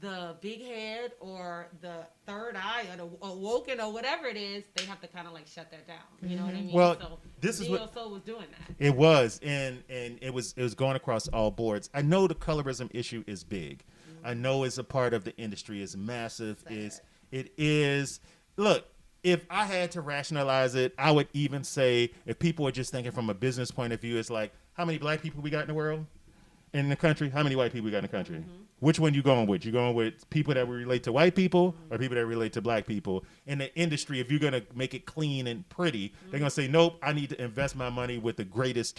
the big head or the third eye or the awoken or whatever it is, they have to kind of like shut that down. You know what I mean? Well, so this is what- Neo Soul was doing that. It was, and it was going across all boards. I know the colorism issue is big. I know it's a part of the industry. It's massive. It is. Look, if I had to rationalize it, I would even say if people are just thinking from a business point of view, it's like how many black people we got in the world, in the country? How many white people we got in the country? Which one you going with? You going with people that relate to white people or people that relate to black people? In the industry, if you're going to make it clean and pretty, they're going to say, nope, I need to invest my money with the greatest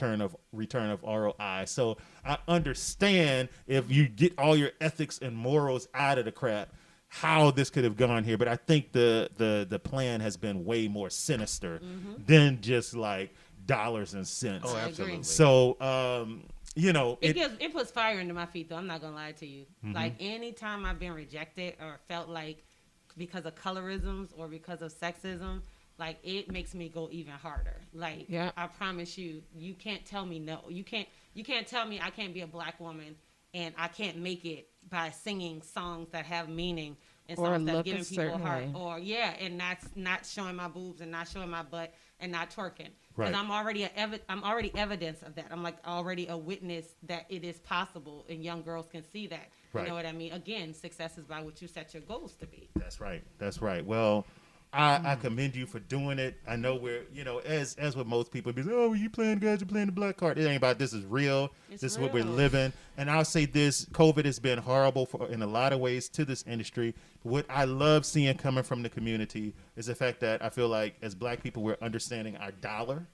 return of ROI. So I understand if you get all your ethics and morals out of the crap, how this could have gone here. But I think the plan has been way more sinister than just like dollars and cents. Oh, I agree. absolutely. So, you know, It puts fire into my feet, though. I'm not gonna lie to you. Mm-hmm. Like anytime I've been rejected or felt like because of colorisms or because of sexism, like it makes me go even harder. Like Yeah. I promise you, you can't tell me no. You can't tell me I can't be a black woman and I can't make it by singing songs that have meaning and Or songs that look giving a people certain heart. way. Or and not showing my boobs and not showing my butt and not twerking. Right. Because I'm already evidence of that. I'm like already a witness that it is possible, and young girls can see that. Right. You know what I mean? Again, success is by what you set your goals to be. That's right. That's right. Well, I commend you for doing it. I know we're, as with most people, be oh, you playing guys, you're playing the black card. It ain't about this is real. It's this is what we're real. living. And I'll say this, COVID has been horrible in a lot of ways to this industry. What I love seeing coming from the community is the fact that I feel like as black people, we're understanding our dollar.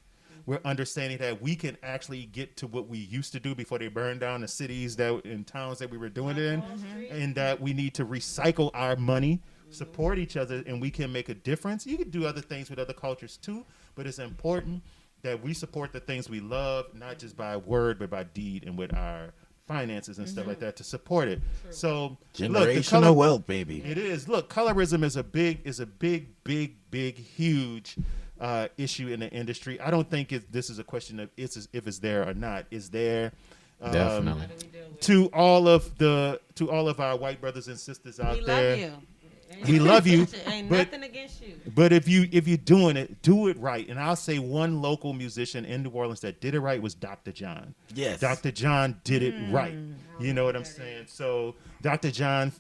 We're understanding that we can actually get to what we used to do before they burned down the cities and towns that we were doing it in, and that we need to recycle our money, support each other, and we can make a difference. You can do other things with other cultures too, but it's important that we support the things we love, not just by word, but by deed and with our finances and stuff like that to support it. So Generational wealth, baby. it is. Look, colorism is a big, huge issue in the industry. I don't think this is a question of if it's there or not. Is there? Definitely. How do we deal with it? To all of our white brothers and sisters out We there. love you. We love you, Ain't but- nothing against you. But if you're doing it, do it right. And I'll say one local musician in New Orleans that did it right was Dr. John. Yes. Dr. John did it right. You know what I'm saying? So Dr. John,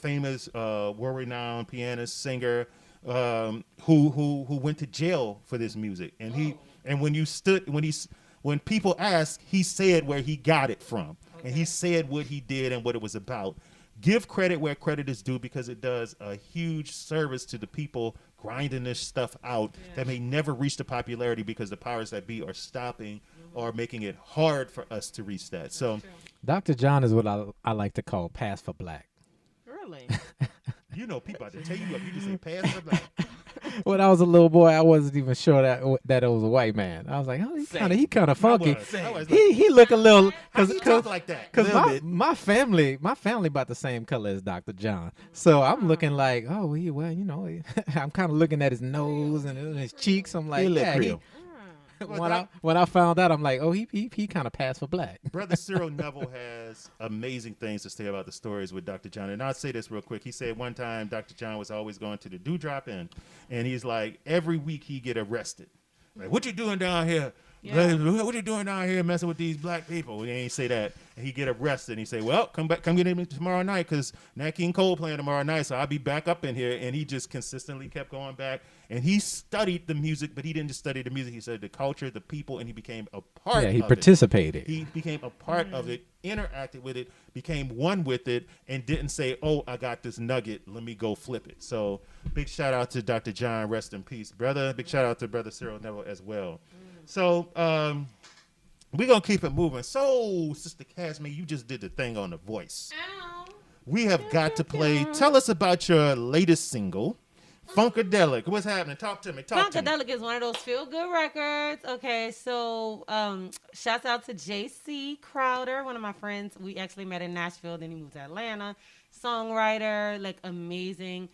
famous, world-renowned pianist, singer, who went to jail for this music, and when people ask, he said where he got it from, and he said what he did and what it was about. Give credit where credit is due because it does a huge service to the people grinding this stuff out that may never reach the popularity because the powers that be are stopping or making it hard for us to reach that. So Dr. John is what I like to call pass for black. Really? you know, people about to tell you up. You just say pass for black. When I was a little boy, I wasn't even sure that it was a white man. I was like, oh, he kind of funky. I was like, He look a little how he talk like that? because my family about the same color as Dr. John. So I'm looking like, oh, I'm kind of looking at his nose and his cheeks. I'm like, when I found out, I'm like, oh, he kind of passed for black. Brother Cyril Neville has amazing things to say about the stories with Dr. John. And I'll say this real quick. He said one time Dr. John was always going to the Dewdrop Inn, and he's like, every week he get arrested. Like, what you doing down here? Yeah. What you doing down here messing with these black people? He ain't say that. And he get arrested. And he say, well, come get him tomorrow night because Nat King Cole playing tomorrow night, so I'll be back up in here. And he just consistently kept going back. And he studied the music, but he didn't just study the music. He studied the culture, the people, and he became a part of it. Yeah, he participated. He became a part of it, interacted with it, became one with it, and didn't say, oh, I got this nugget, let me go flip it. So big shout out to Dr. John, rest in peace, brother. Big shout out to Brother Cyril Neville as well. So we're going to keep it moving. So, Sister Casme, you just did the thing on The Voice. Ow. We have got to play. Tell us about your latest single, Funkadelic. What's happening? Talk to me. Funkadelic is one of those feel-good records. Okay, so shouts out to J.C. Crowder, one of my friends. We actually met in Nashville, then he moved to Atlanta. Songwriter, like amazing.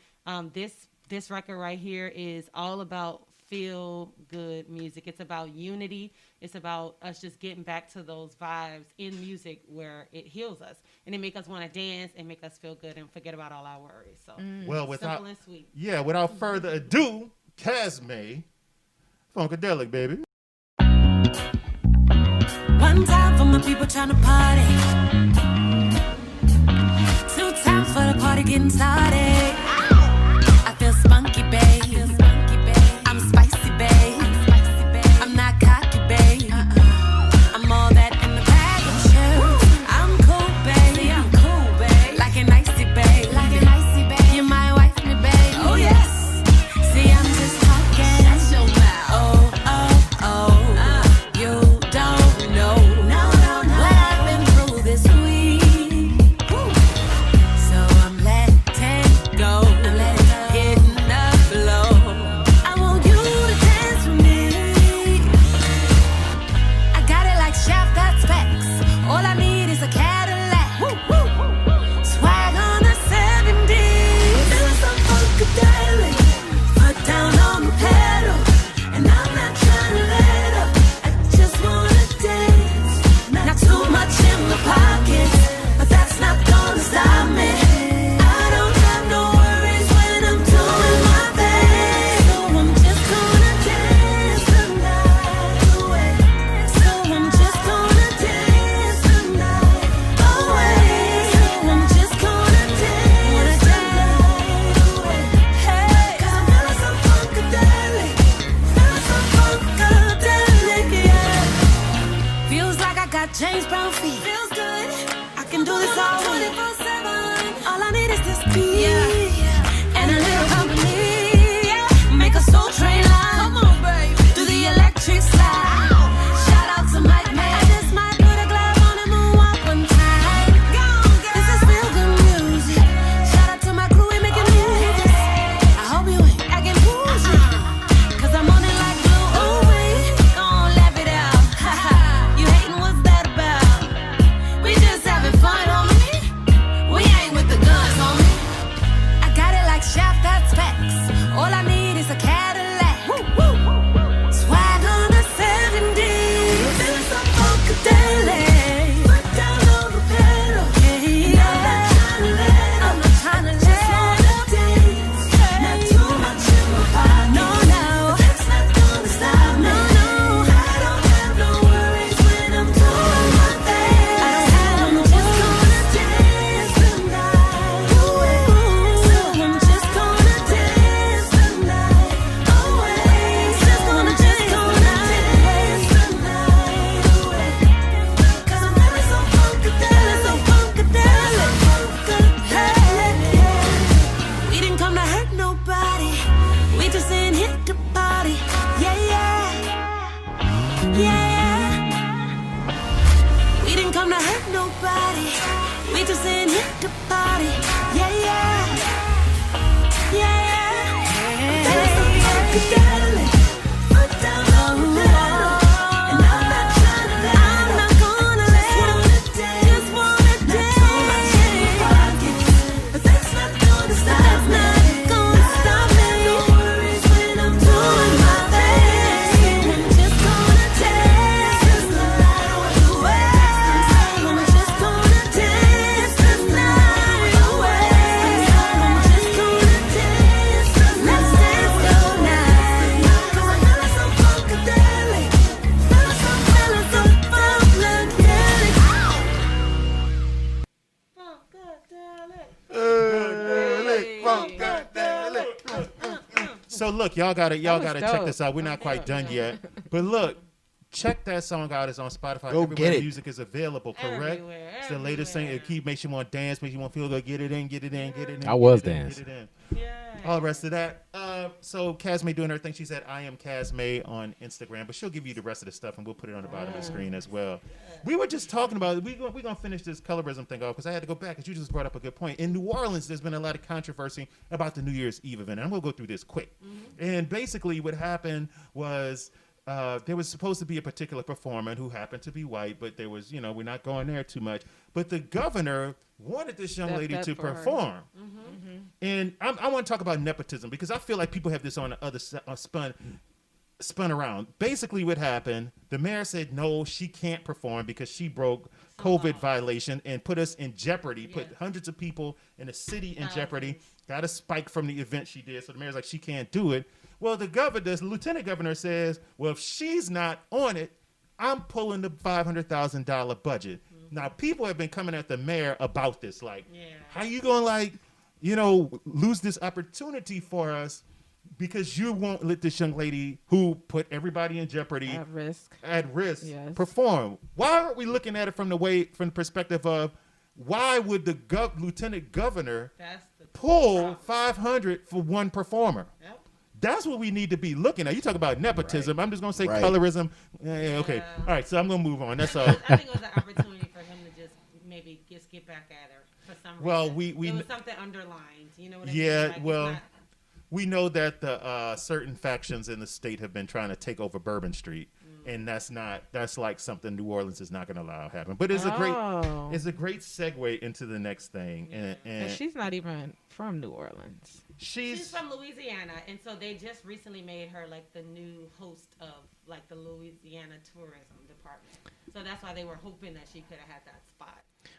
This record right here is all about feel-good music. It's about unity. It's about us just getting back to those vibes in music where it heals us and it make us want to dance and make us feel good and forget about all our worries. So simple and sweet. Yeah, without further ado, Casme, Funkadelic, baby. One time for my people trying to party. Two times for the party getting started. I feel spunky, babe. I'm spicy, babe. I'm not cocky, babe. I'm all that in the bag of chill. I'm cool, babe. Like an icy, babe. You might wife me, babe. Oh, yes. See, I'm just talking. That's your mouth. Oh. You don't know what I've been through this week. So I'm letting go. Hitting the flow. I want you to dance with me. I got it like Chef, got specs. All I need is a Cadillac. Swag on the 70s. Feeling so funkadelic. Put down on the pedal. And I'm not trying to let up. I just wanna dance. Not too much in my pocket, but that's not gonna stop me. I don't have no worries when I'm doing my thing. So I'm just gonna dance the night away. So I'm just gonna dance the night away. So I'm just gonna dance the night away. Hey, 'cause I'm feeling so funkadelic. Feeling so funkadelic, yeah. Feels like I got James Brown feet. Feels good. I can do this all 24/7. All I need is this beat and a little company. Yeah. Make a soul train line. Come on, baby. Do the electric slide. Shout out to Mike Man. I just might put a glove on and moonwalk one time. This is real good music. Shout out to my crew, we making moves. I hope you ain't acting bougie, 'cause I'm on it like glue. Ooh, we gon' laugh it out. You hating, what's that about? We just having fun, homie. We ain't with the guns, homie. I'm not hurt nobody. We just in here to party. Yeah, yeah. Yeah, yeah. Hey, put down on the pedal. And I'm not trying to let I'm not gonna let just wanna dance. But that's not gonna stop me. No worries when I'm doing my thing. Just gonna dance the night away. I'm just gonna dance the night away. I'm just gonna dance the night. Let's dance all night. 'Cause I'm feeling so funkadelic. Feeling so So look, y'all gotta was check dope. this out. We're not quite done yet, but look, check that song out. It's on Spotify. Go Everywhere get it. music is available. Correct. Everywhere, It's the latest thing. It makes you want to dance, makes you want to feel good. Get it in, get it in, get it in. I was get it in, dancing. get it in. Yeah. All the rest of that. So Casme doing her thing. She said, I am Casme on Instagram, but she'll give you the rest of the stuff and we'll put it on the bottom of the screen as well. We were just talking about, we're going to finish this colorism thing off because I had to go back because you just brought up a good point. In New Orleans, there's been a lot of controversy about the New Year's Eve event. I'm going to go through this quick. And basically what happened was there was supposed to be a particular performer who happened to be white, but there was, we're not going there too much. But the governor wanted this young Stepped lady up to for her. perform. And I want to talk about nepotism because I feel like people have this on the other spun around. Basically what happened, the mayor said, no, she can't perform because she broke COVID violation and put us in jeopardy, put hundreds of people in the city in jeopardy, got a spike from the event she did. So the mayor's like, she can't do it. Well, the lieutenant governor says, well, if she's not on it, I'm pulling the $500,000 budget. Now, people have been coming at the mayor about this. Like, how you going to, lose this opportunity for us because you won't let this young lady who put everybody in jeopardy At risk. Yes. perform? Why aren't we looking at it from the perspective of why would the lieutenant governor pull $500 for one performer? Yep. That's what we need to be looking at. You talk about nepotism. Right. I'm just going to say Right. colorism. Yeah, okay. All right, so I'm going to move on. That's all. I think it was an opportunity for him to just maybe just get back at her for some reason. Well, it was something underlined. You know what I mean? Yeah, Like, it's well, not- we know that the certain factions in the state have been trying to take over Bourbon Street, and that's like something New Orleans is not going to allow happen. But it's a great segue into the next thing. And And she's not even from New Orleans. She's from Louisiana, and so they just recently made her like the new host of like the Louisiana Tourism Department. So that's why they were hoping that she could have had that spot.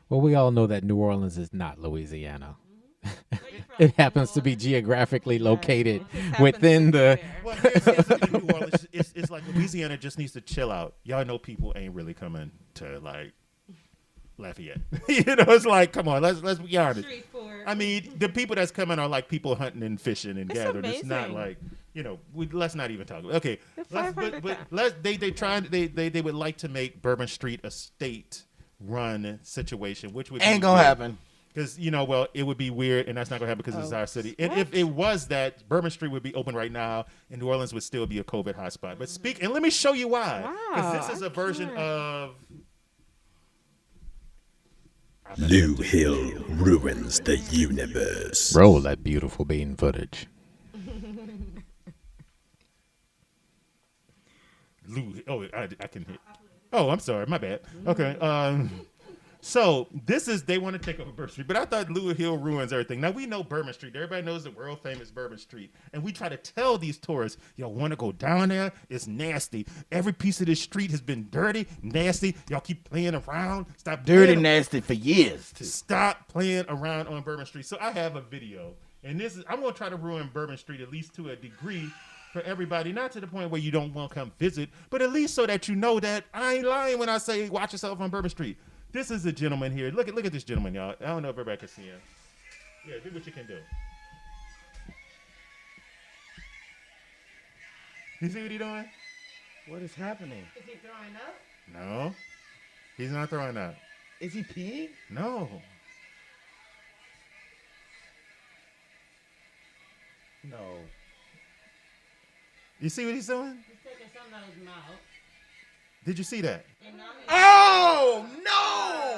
Well, we all know that New Orleans is not Louisiana. Where you from? It happens to be geographically located It happens within to be the. there. well, here's the thing in New Orleans. It's like Louisiana just needs to chill out. Y'all know people ain't really coming to like Lafayette. It's like, come on, let's be honest. Street food. I mean, the people that's coming are like people hunting and fishing and It's gathering. It's not amazing. like, let's not even talk. Okay, The but 500,000. they would like to make Bourbon Street a state-run situation, which would Ain't gonna happen. because it would be weird, and that's not gonna happen because it's our city. And if it was that, Bourbon Street would be open right now, and New Orleans would still be a COVID hotspot. But and let me show you why. Because this is a version of. Lou Hill ruins the universe. Roll that beautiful bean footage. I can hit. Oh, I'm sorry, my bad. Okay. So they want to take over Bourbon Street, but I thought Lou Hill ruins everything. Now we know Bourbon Street. Everybody knows the world famous Bourbon Street, and we try to tell these tourists, y'all want to go down there? It's nasty. Every piece of this street has been dirty, nasty. Y'all keep playing around. Stop Dirty, playing- nasty for years. Too. Stop playing around on Bourbon Street. So I have a video, and I'm gonna try to ruin Bourbon Street at least to a degree for everybody, not to the point where you don't want to come visit, but at least so that you know that I ain't lying when I say watch yourself on Bourbon Street. This is a gentleman here. Look at this gentleman, y'all. I don't know if everybody can see him. Yeah, do what you can do. You see what he's doing? What is happening? Is he throwing up? No. He's not throwing up. Is he peeing? No. No. You see what he's doing? He's taking something out of his mouth. Did you see that? And now he's Oh no!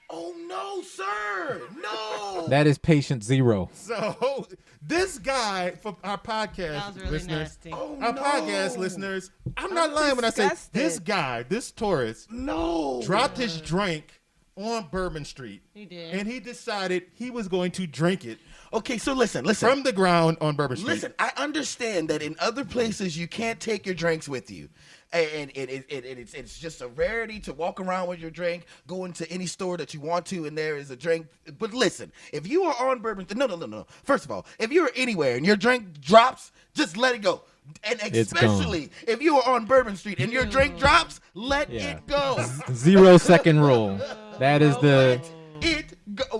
Oh no, sir! No. That is patient zero. So this guy for our podcast That was really listeners, nasty. Oh our no. podcast listeners, I'm not lying when I say disgusted. this guy, this tourist, No. dropped his drink on Bourbon Street. He did. And he decided he was going to drink it Okay, so listen. from the ground on Bourbon Street. Listen, I understand that in other places you can't take your drinks with you. And it's just a rarity to walk around with your drink, go into any store that you want to, and there is a drink. But listen, if you are on Bourbon, no. First of all, if you're anywhere and your drink drops, just let it go. And It's especially if you are on Bourbon Street and your drink drops, let Yeah. it go. 0 second rule. That is the.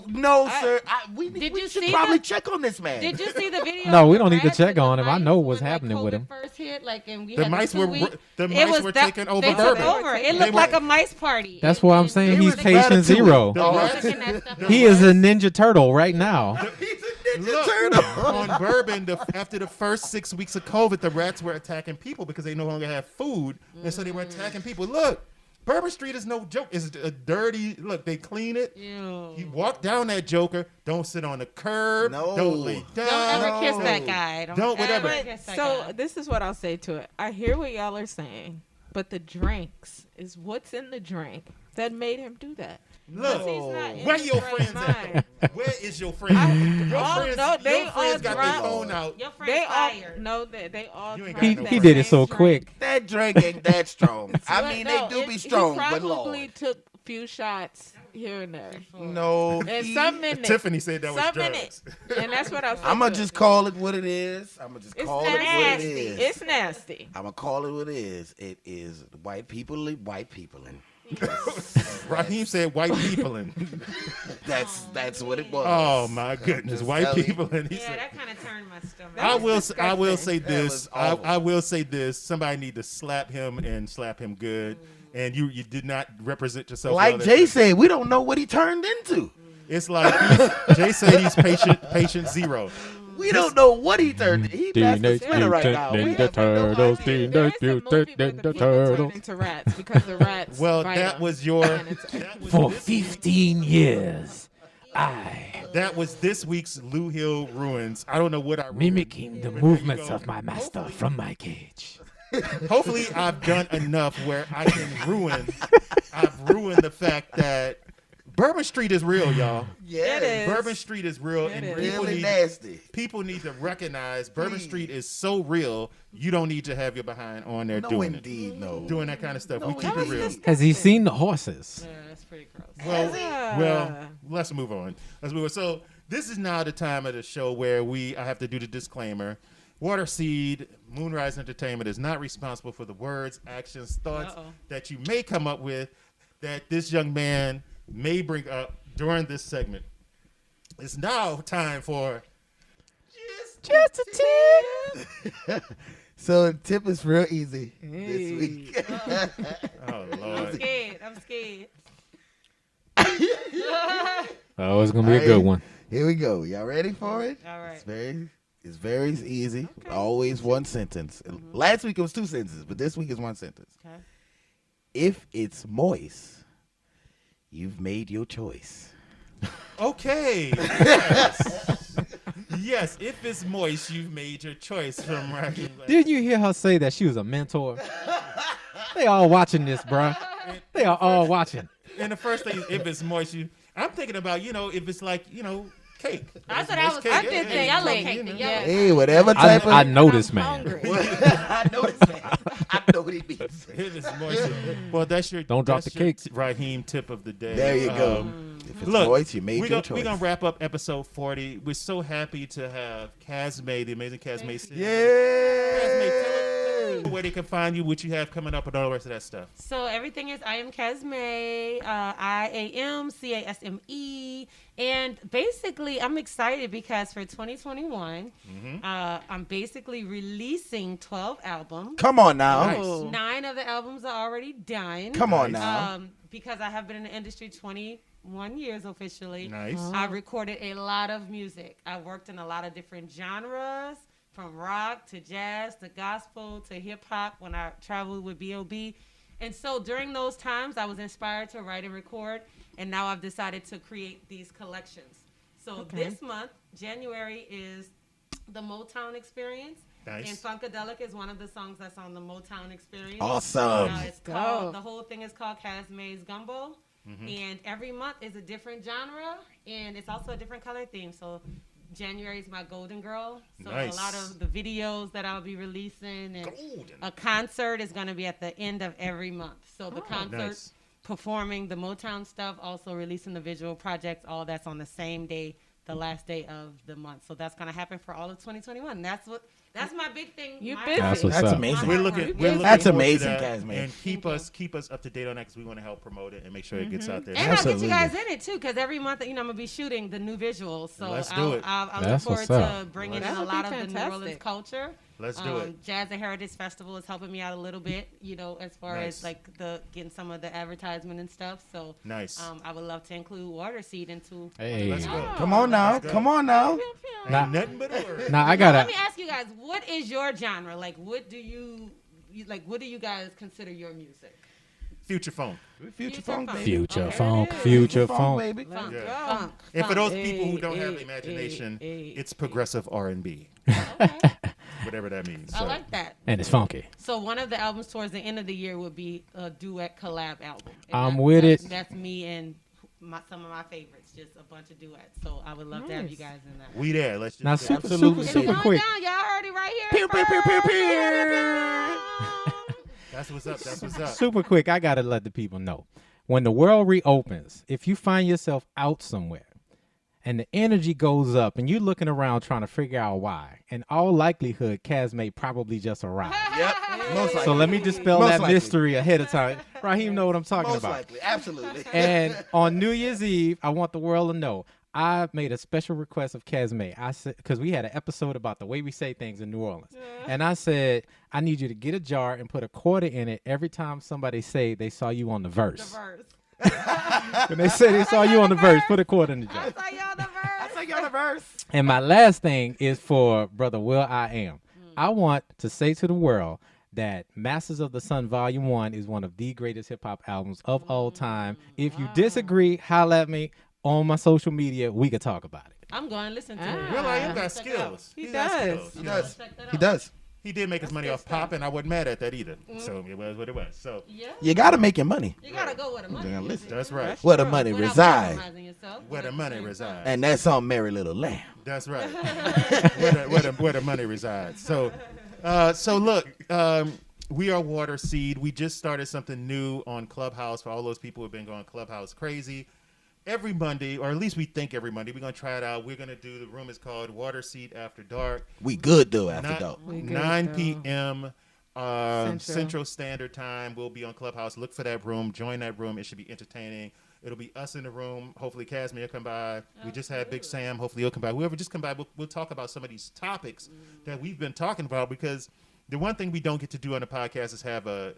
No, sir. We Did you should see probably the- check on this man. Did you see the video? No, of we the don't need to rats check and the on him. I mice know when, what's like, happening with COVID him. First hit, like, and we The had mice the were 2 week. the It mice was were that- taking over they Bourbon. took over. It They looked were- like a mice party. That's why I'm saying he's was patient Ratatouille. zero. The They were rats- taking that stuff He out. is a Ninja Turtle right now. He's a Ninja Look, Turtle. on Bourbon, after the first 6 weeks of COVID, the rats were attacking people because they no longer have food, and so they were attacking people. Look, Bourbon Street is no joke. It's a dirty. Look, they clean it. Ew. You walk down that joker. Don't sit on the curb. No. Don't lay down. Don't ever kiss No. that guy. Don't whatever. ever kiss that So guy. this is what I'll say to it. I hear what y'all are saying, but the drinks is what's in the drink that made him do that. Look, He's not in where his your right friends mind. at? Where is your friend? Your all- friends, no, they your friends all got drunk. their phone out. Your friend's They all fired. no, they all. You ain't drank got no that He did it same so drink. quick. That drink ain't that strong. I But mean, no, they do it- be strong, He but probably Lord. took a few shots here and there, No. and some minutes. Tiffany said that was some drugs. minutes, and that's what I was. I'm going to just call it what it is. I'm going to just It's call it what it nasty. is. It's nasty. I'm going to call it what it is. It is white people. And Raheem said white people and that's what it was. oh my goodness, Just white tell you. people and he Yeah, said. that kind of turned my stomach. That I was will say That this. was awful. I will say this. Somebody need to slap him and slap him good. And you did not represent yourself. Like well. Jay said, we don't know what he turned into. It's like Jay said he's patient zero. We don't know what he turned into. He passed the Teenage spinner right now. We Mutant have no Turtles, idea. There is a Mutant movie where the people turn Turtles. into rats because the rats. Well, bite that them. was your. And it's- That was, For this, 15 years, that was this week's Lou Hill Ruins. I don't know what I wrote. mimicking the But there you movements go. of my master from my cage. Hopefully, I've done enough where I can ruin. I've ruined the fact that Bourbon Street is real, y'all. Yeah, It is. Bourbon Street is real, It and is. people really need nasty. people need to recognize Bourbon Please. Street is so real. You don't need to have your behind on there No, doing indeed, no. it, doing that kind of stuff. No, we keep it it real. isn't. Has he seen the horses? Yeah, that's pretty gross. Well, let's move on. Let's move on. So this is now the time of the show where I have to do the disclaimer. Waterseed Moonrise Entertainment is not responsible for the words, actions, thoughts that you may come up with that this young man may bring up during this segment. It's now time for Just a tip. So the tip is real easy this week. oh Lord. I'm scared. Oh, it's gonna be a good one. Here we go. Y'all ready for it? All right. It's very easy. Always one sentence. Last week it was 2 sentences, but this week is 1 sentence. Okay. If it's moist, you've made your choice. Okay. Yes. Yes, if it's moist, you've made your choice from Raheem. Didn't you hear her say that she was a mentor? They all watching this, bruh. They are all watching. And the first thing is, if it's moist, I'm thinking about, if it's like, cake. I It's thought I moist was. cake. I did the yellow you cake. know. The yellow. Hey, whatever type I of... know this I'm man. hungry. I know this man. I know what he means. If it's moist. Well, that's your Don't drop that's the your cake. Raheem tip of the day. There you go. If it's Look, moist, you made we're your gonna choice. wrap up episode 40. We're so happy to have Casme, the amazing Casme. Casme, tell them where they can find you, what you have coming up, and all the rest of that stuff. So everything is I am Casme, IAMCASME, and basically I'm excited because for 2021, I'm basically releasing 12 albums. Come on now. Nice. 9 of the albums are already done. Come on now. Because I have been in the industry 21 years officially. Nice. I recorded a lot of music. I worked in a lot of different genres, from rock to jazz to gospel to hip hop when I traveled with B.O.B. And so during those times, I was inspired to write and record, and now I've decided to create these collections. So this month, January, is the Motown Experience. Nice. And Funkadelic is one of the songs that's on the Motown Experience. Awesome. It's called, the whole thing is called Casme's Gumbo. And every month is a different genre, and it's also a different color theme. So January is my Golden Girl. So Nice. a lot of the videos that I'll be releasing, and a concert is going to be at the end of every month. So the concert, nice. performing the Motown stuff, also releasing the visual projects, all that's on the same day, the last day of the month. So that's going to happen for all of 2021. That's my big thing. You my busy. That's what's That's up. amazing. We're looking That's forward to amazing, that. Casme. And keep us up to date on that because we want to help promote it and make sure it gets out there. And I'll get Absolutely. you guys in it too, because every month, I'm gonna be shooting the new visuals. So Let's do it. I'll look That's forward what's to up. bringing That in a would be lot of the New fantastic. Orleans culture. Let's do it. Jazz and Heritage Festival is helping me out a little bit, as far Nice. as like the getting some of the advertisement and stuff. So Nice. I would love to include Water Seed into. Hey. Let's go. Come on now. Let's go. Come on now. Nah, Nothing but a word. nah, I Let gotta. me ask you guys, what is your genre? Like, what do you like? What do you guys consider your music? Future phone. Future funk, baby. Future Okay. funk, Yeah. future Funk, funk. baby. Funk. Yeah. Funk. And for Funk. those people who don't have Hey, the imagination, hey, it's progressive R&B, Okay. whatever that means. I So, like that. And it's funky. So one of the albums towards the end of the year would be a duet collab album. And I'm with it. That's me and some of my favorites, just a bunch of duets. So I would love to have you guys in that. we there. Let's just Now, do it. super, Absolutely. super, It's super going quick. down. Y'all heard it right here. Pew, pew, pew, pew, pew. That's what's up. That's what's up. Super quick. I gotta let the people know. When the world reopens, if you find yourself out somewhere and the energy goes up and you're looking around trying to figure out why, in all likelihood, Casme probably just arrived. Yep. Most likely. So let me dispel Most that likely. mystery ahead of time. Raheem know what I'm talking Most about. likely. Absolutely. And on New Year's Eve, I want the world to know I made a special request of Casme. I said, because we had an episode about the way we say things in New Orleans, and I said, I need you to get a jar and put a quarter in it every time somebody say they saw you on the verse. When they say they saw you on the verse, put a quarter in the jar. I say y'all the verse. And my last thing is for Brother Will I Am. I want to say to the world that Masters of the Sun Volume 1 is one of the greatest hip-hop albums of all time. If you disagree, holla at me on my social media. We could talk about it. I'm going to listen to it. Will I am got Check it out. skills. He He's got does. skills, He you know. does. Check that He out. does. He did make his money off pop, and I wasn't mad at that either. So it was what it was. So Yeah. You gotta make your money. You got to go with the money. Yeah, listen. that's right. Where the money Without resides. compromising yourself. Where the money resides. And that's on Merry Little Lamb. That's right. where the money resides. So look, we are Water Seed. We just started something new on Clubhouse for all those people who have been going Clubhouse crazy. Every Monday, or at least we think every Monday, we're going to try it out. We're going to do, the room is called Water Seed After Dark. We good though after Not- dark. We good, 9 though. p.m. Central. Central Standard Time. We'll be on Clubhouse. Look for that room. Join that room. It should be entertaining. It'll be us in the room. Hopefully, Casme will come by. We just had Big Sam. Hopefully, he'll come by. Whoever just come by, we'll talk about some of these topics that we've been talking about, because the one thing we don't get to do on the podcast is have a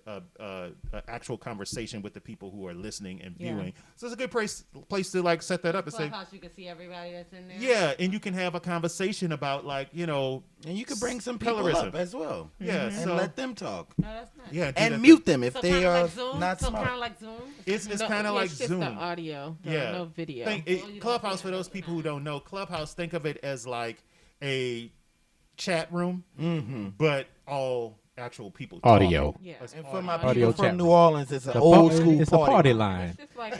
actual conversation with the people who are listening and Yeah. viewing. So it's a good place to like set that up and say, Clubhouse, you can see everybody that's in there. yeah, and you can have a conversation about And you could bring some people Colorism. up as well. Yeah, And so let them talk. No, that's nice. yeah, do And that. mute them if So they kind of are like Zoom. not So kind smart. of like Zoom. It's No, kind of like it's just Zoom. the audio, Yeah. no video. Clubhouse, for those people who don't know, Clubhouse, think of it as like a chat room, but all actual people Audio. talking. Yeah. It's And for my audio. Audio people chat from New room. Orleans, it's an The old pa- school It's a party line. line. It's just like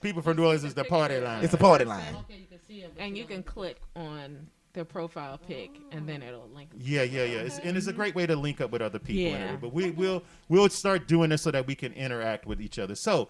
People from New Orleans is the party line. It's a party line. Okay, you can see it. but and you don't- can click on their profile pic, and then it'll link. Yeah. It's a great way to link up with other people. Yeah. But we'll start doing this so that we can interact with each other. So,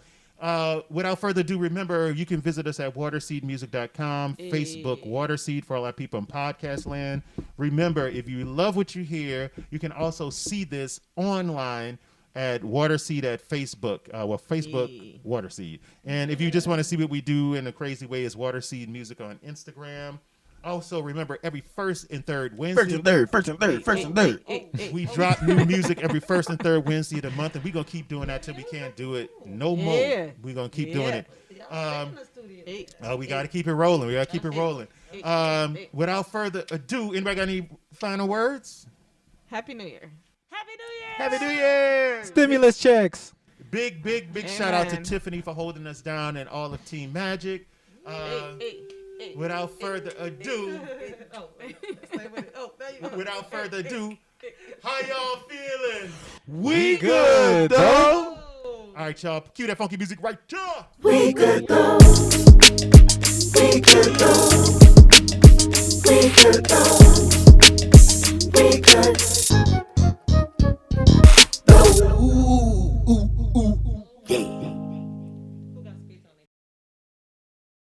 without further ado, remember you can visit us at waterseedmusic.com, Facebook Waterseed for all our people in podcast land. Remember, if you love what you hear, you can also see this online at Waterseed at Facebook. Facebook Waterseed. And if you just want to see what we do in a crazy way, it's Waterseed Music on Instagram. Also, remember, every first and third Wednesday, First and third. we drop new music every first and third Wednesday of the month, and we're going to keep doing that till we can't do it no more. Yeah. We're going to keep doing it. In the studio. We got to keep it rolling. Without further ado, anybody got any final words? Happy New Year. Happy New Year. Happy New Year. Stimulus checks. Big shout out to Tiffany for holding us down and all of Team Magic. Without further ado, how y'all feeling? We good, though. All right, y'all. Cue that funky music right there. We good though. We good though. We good though.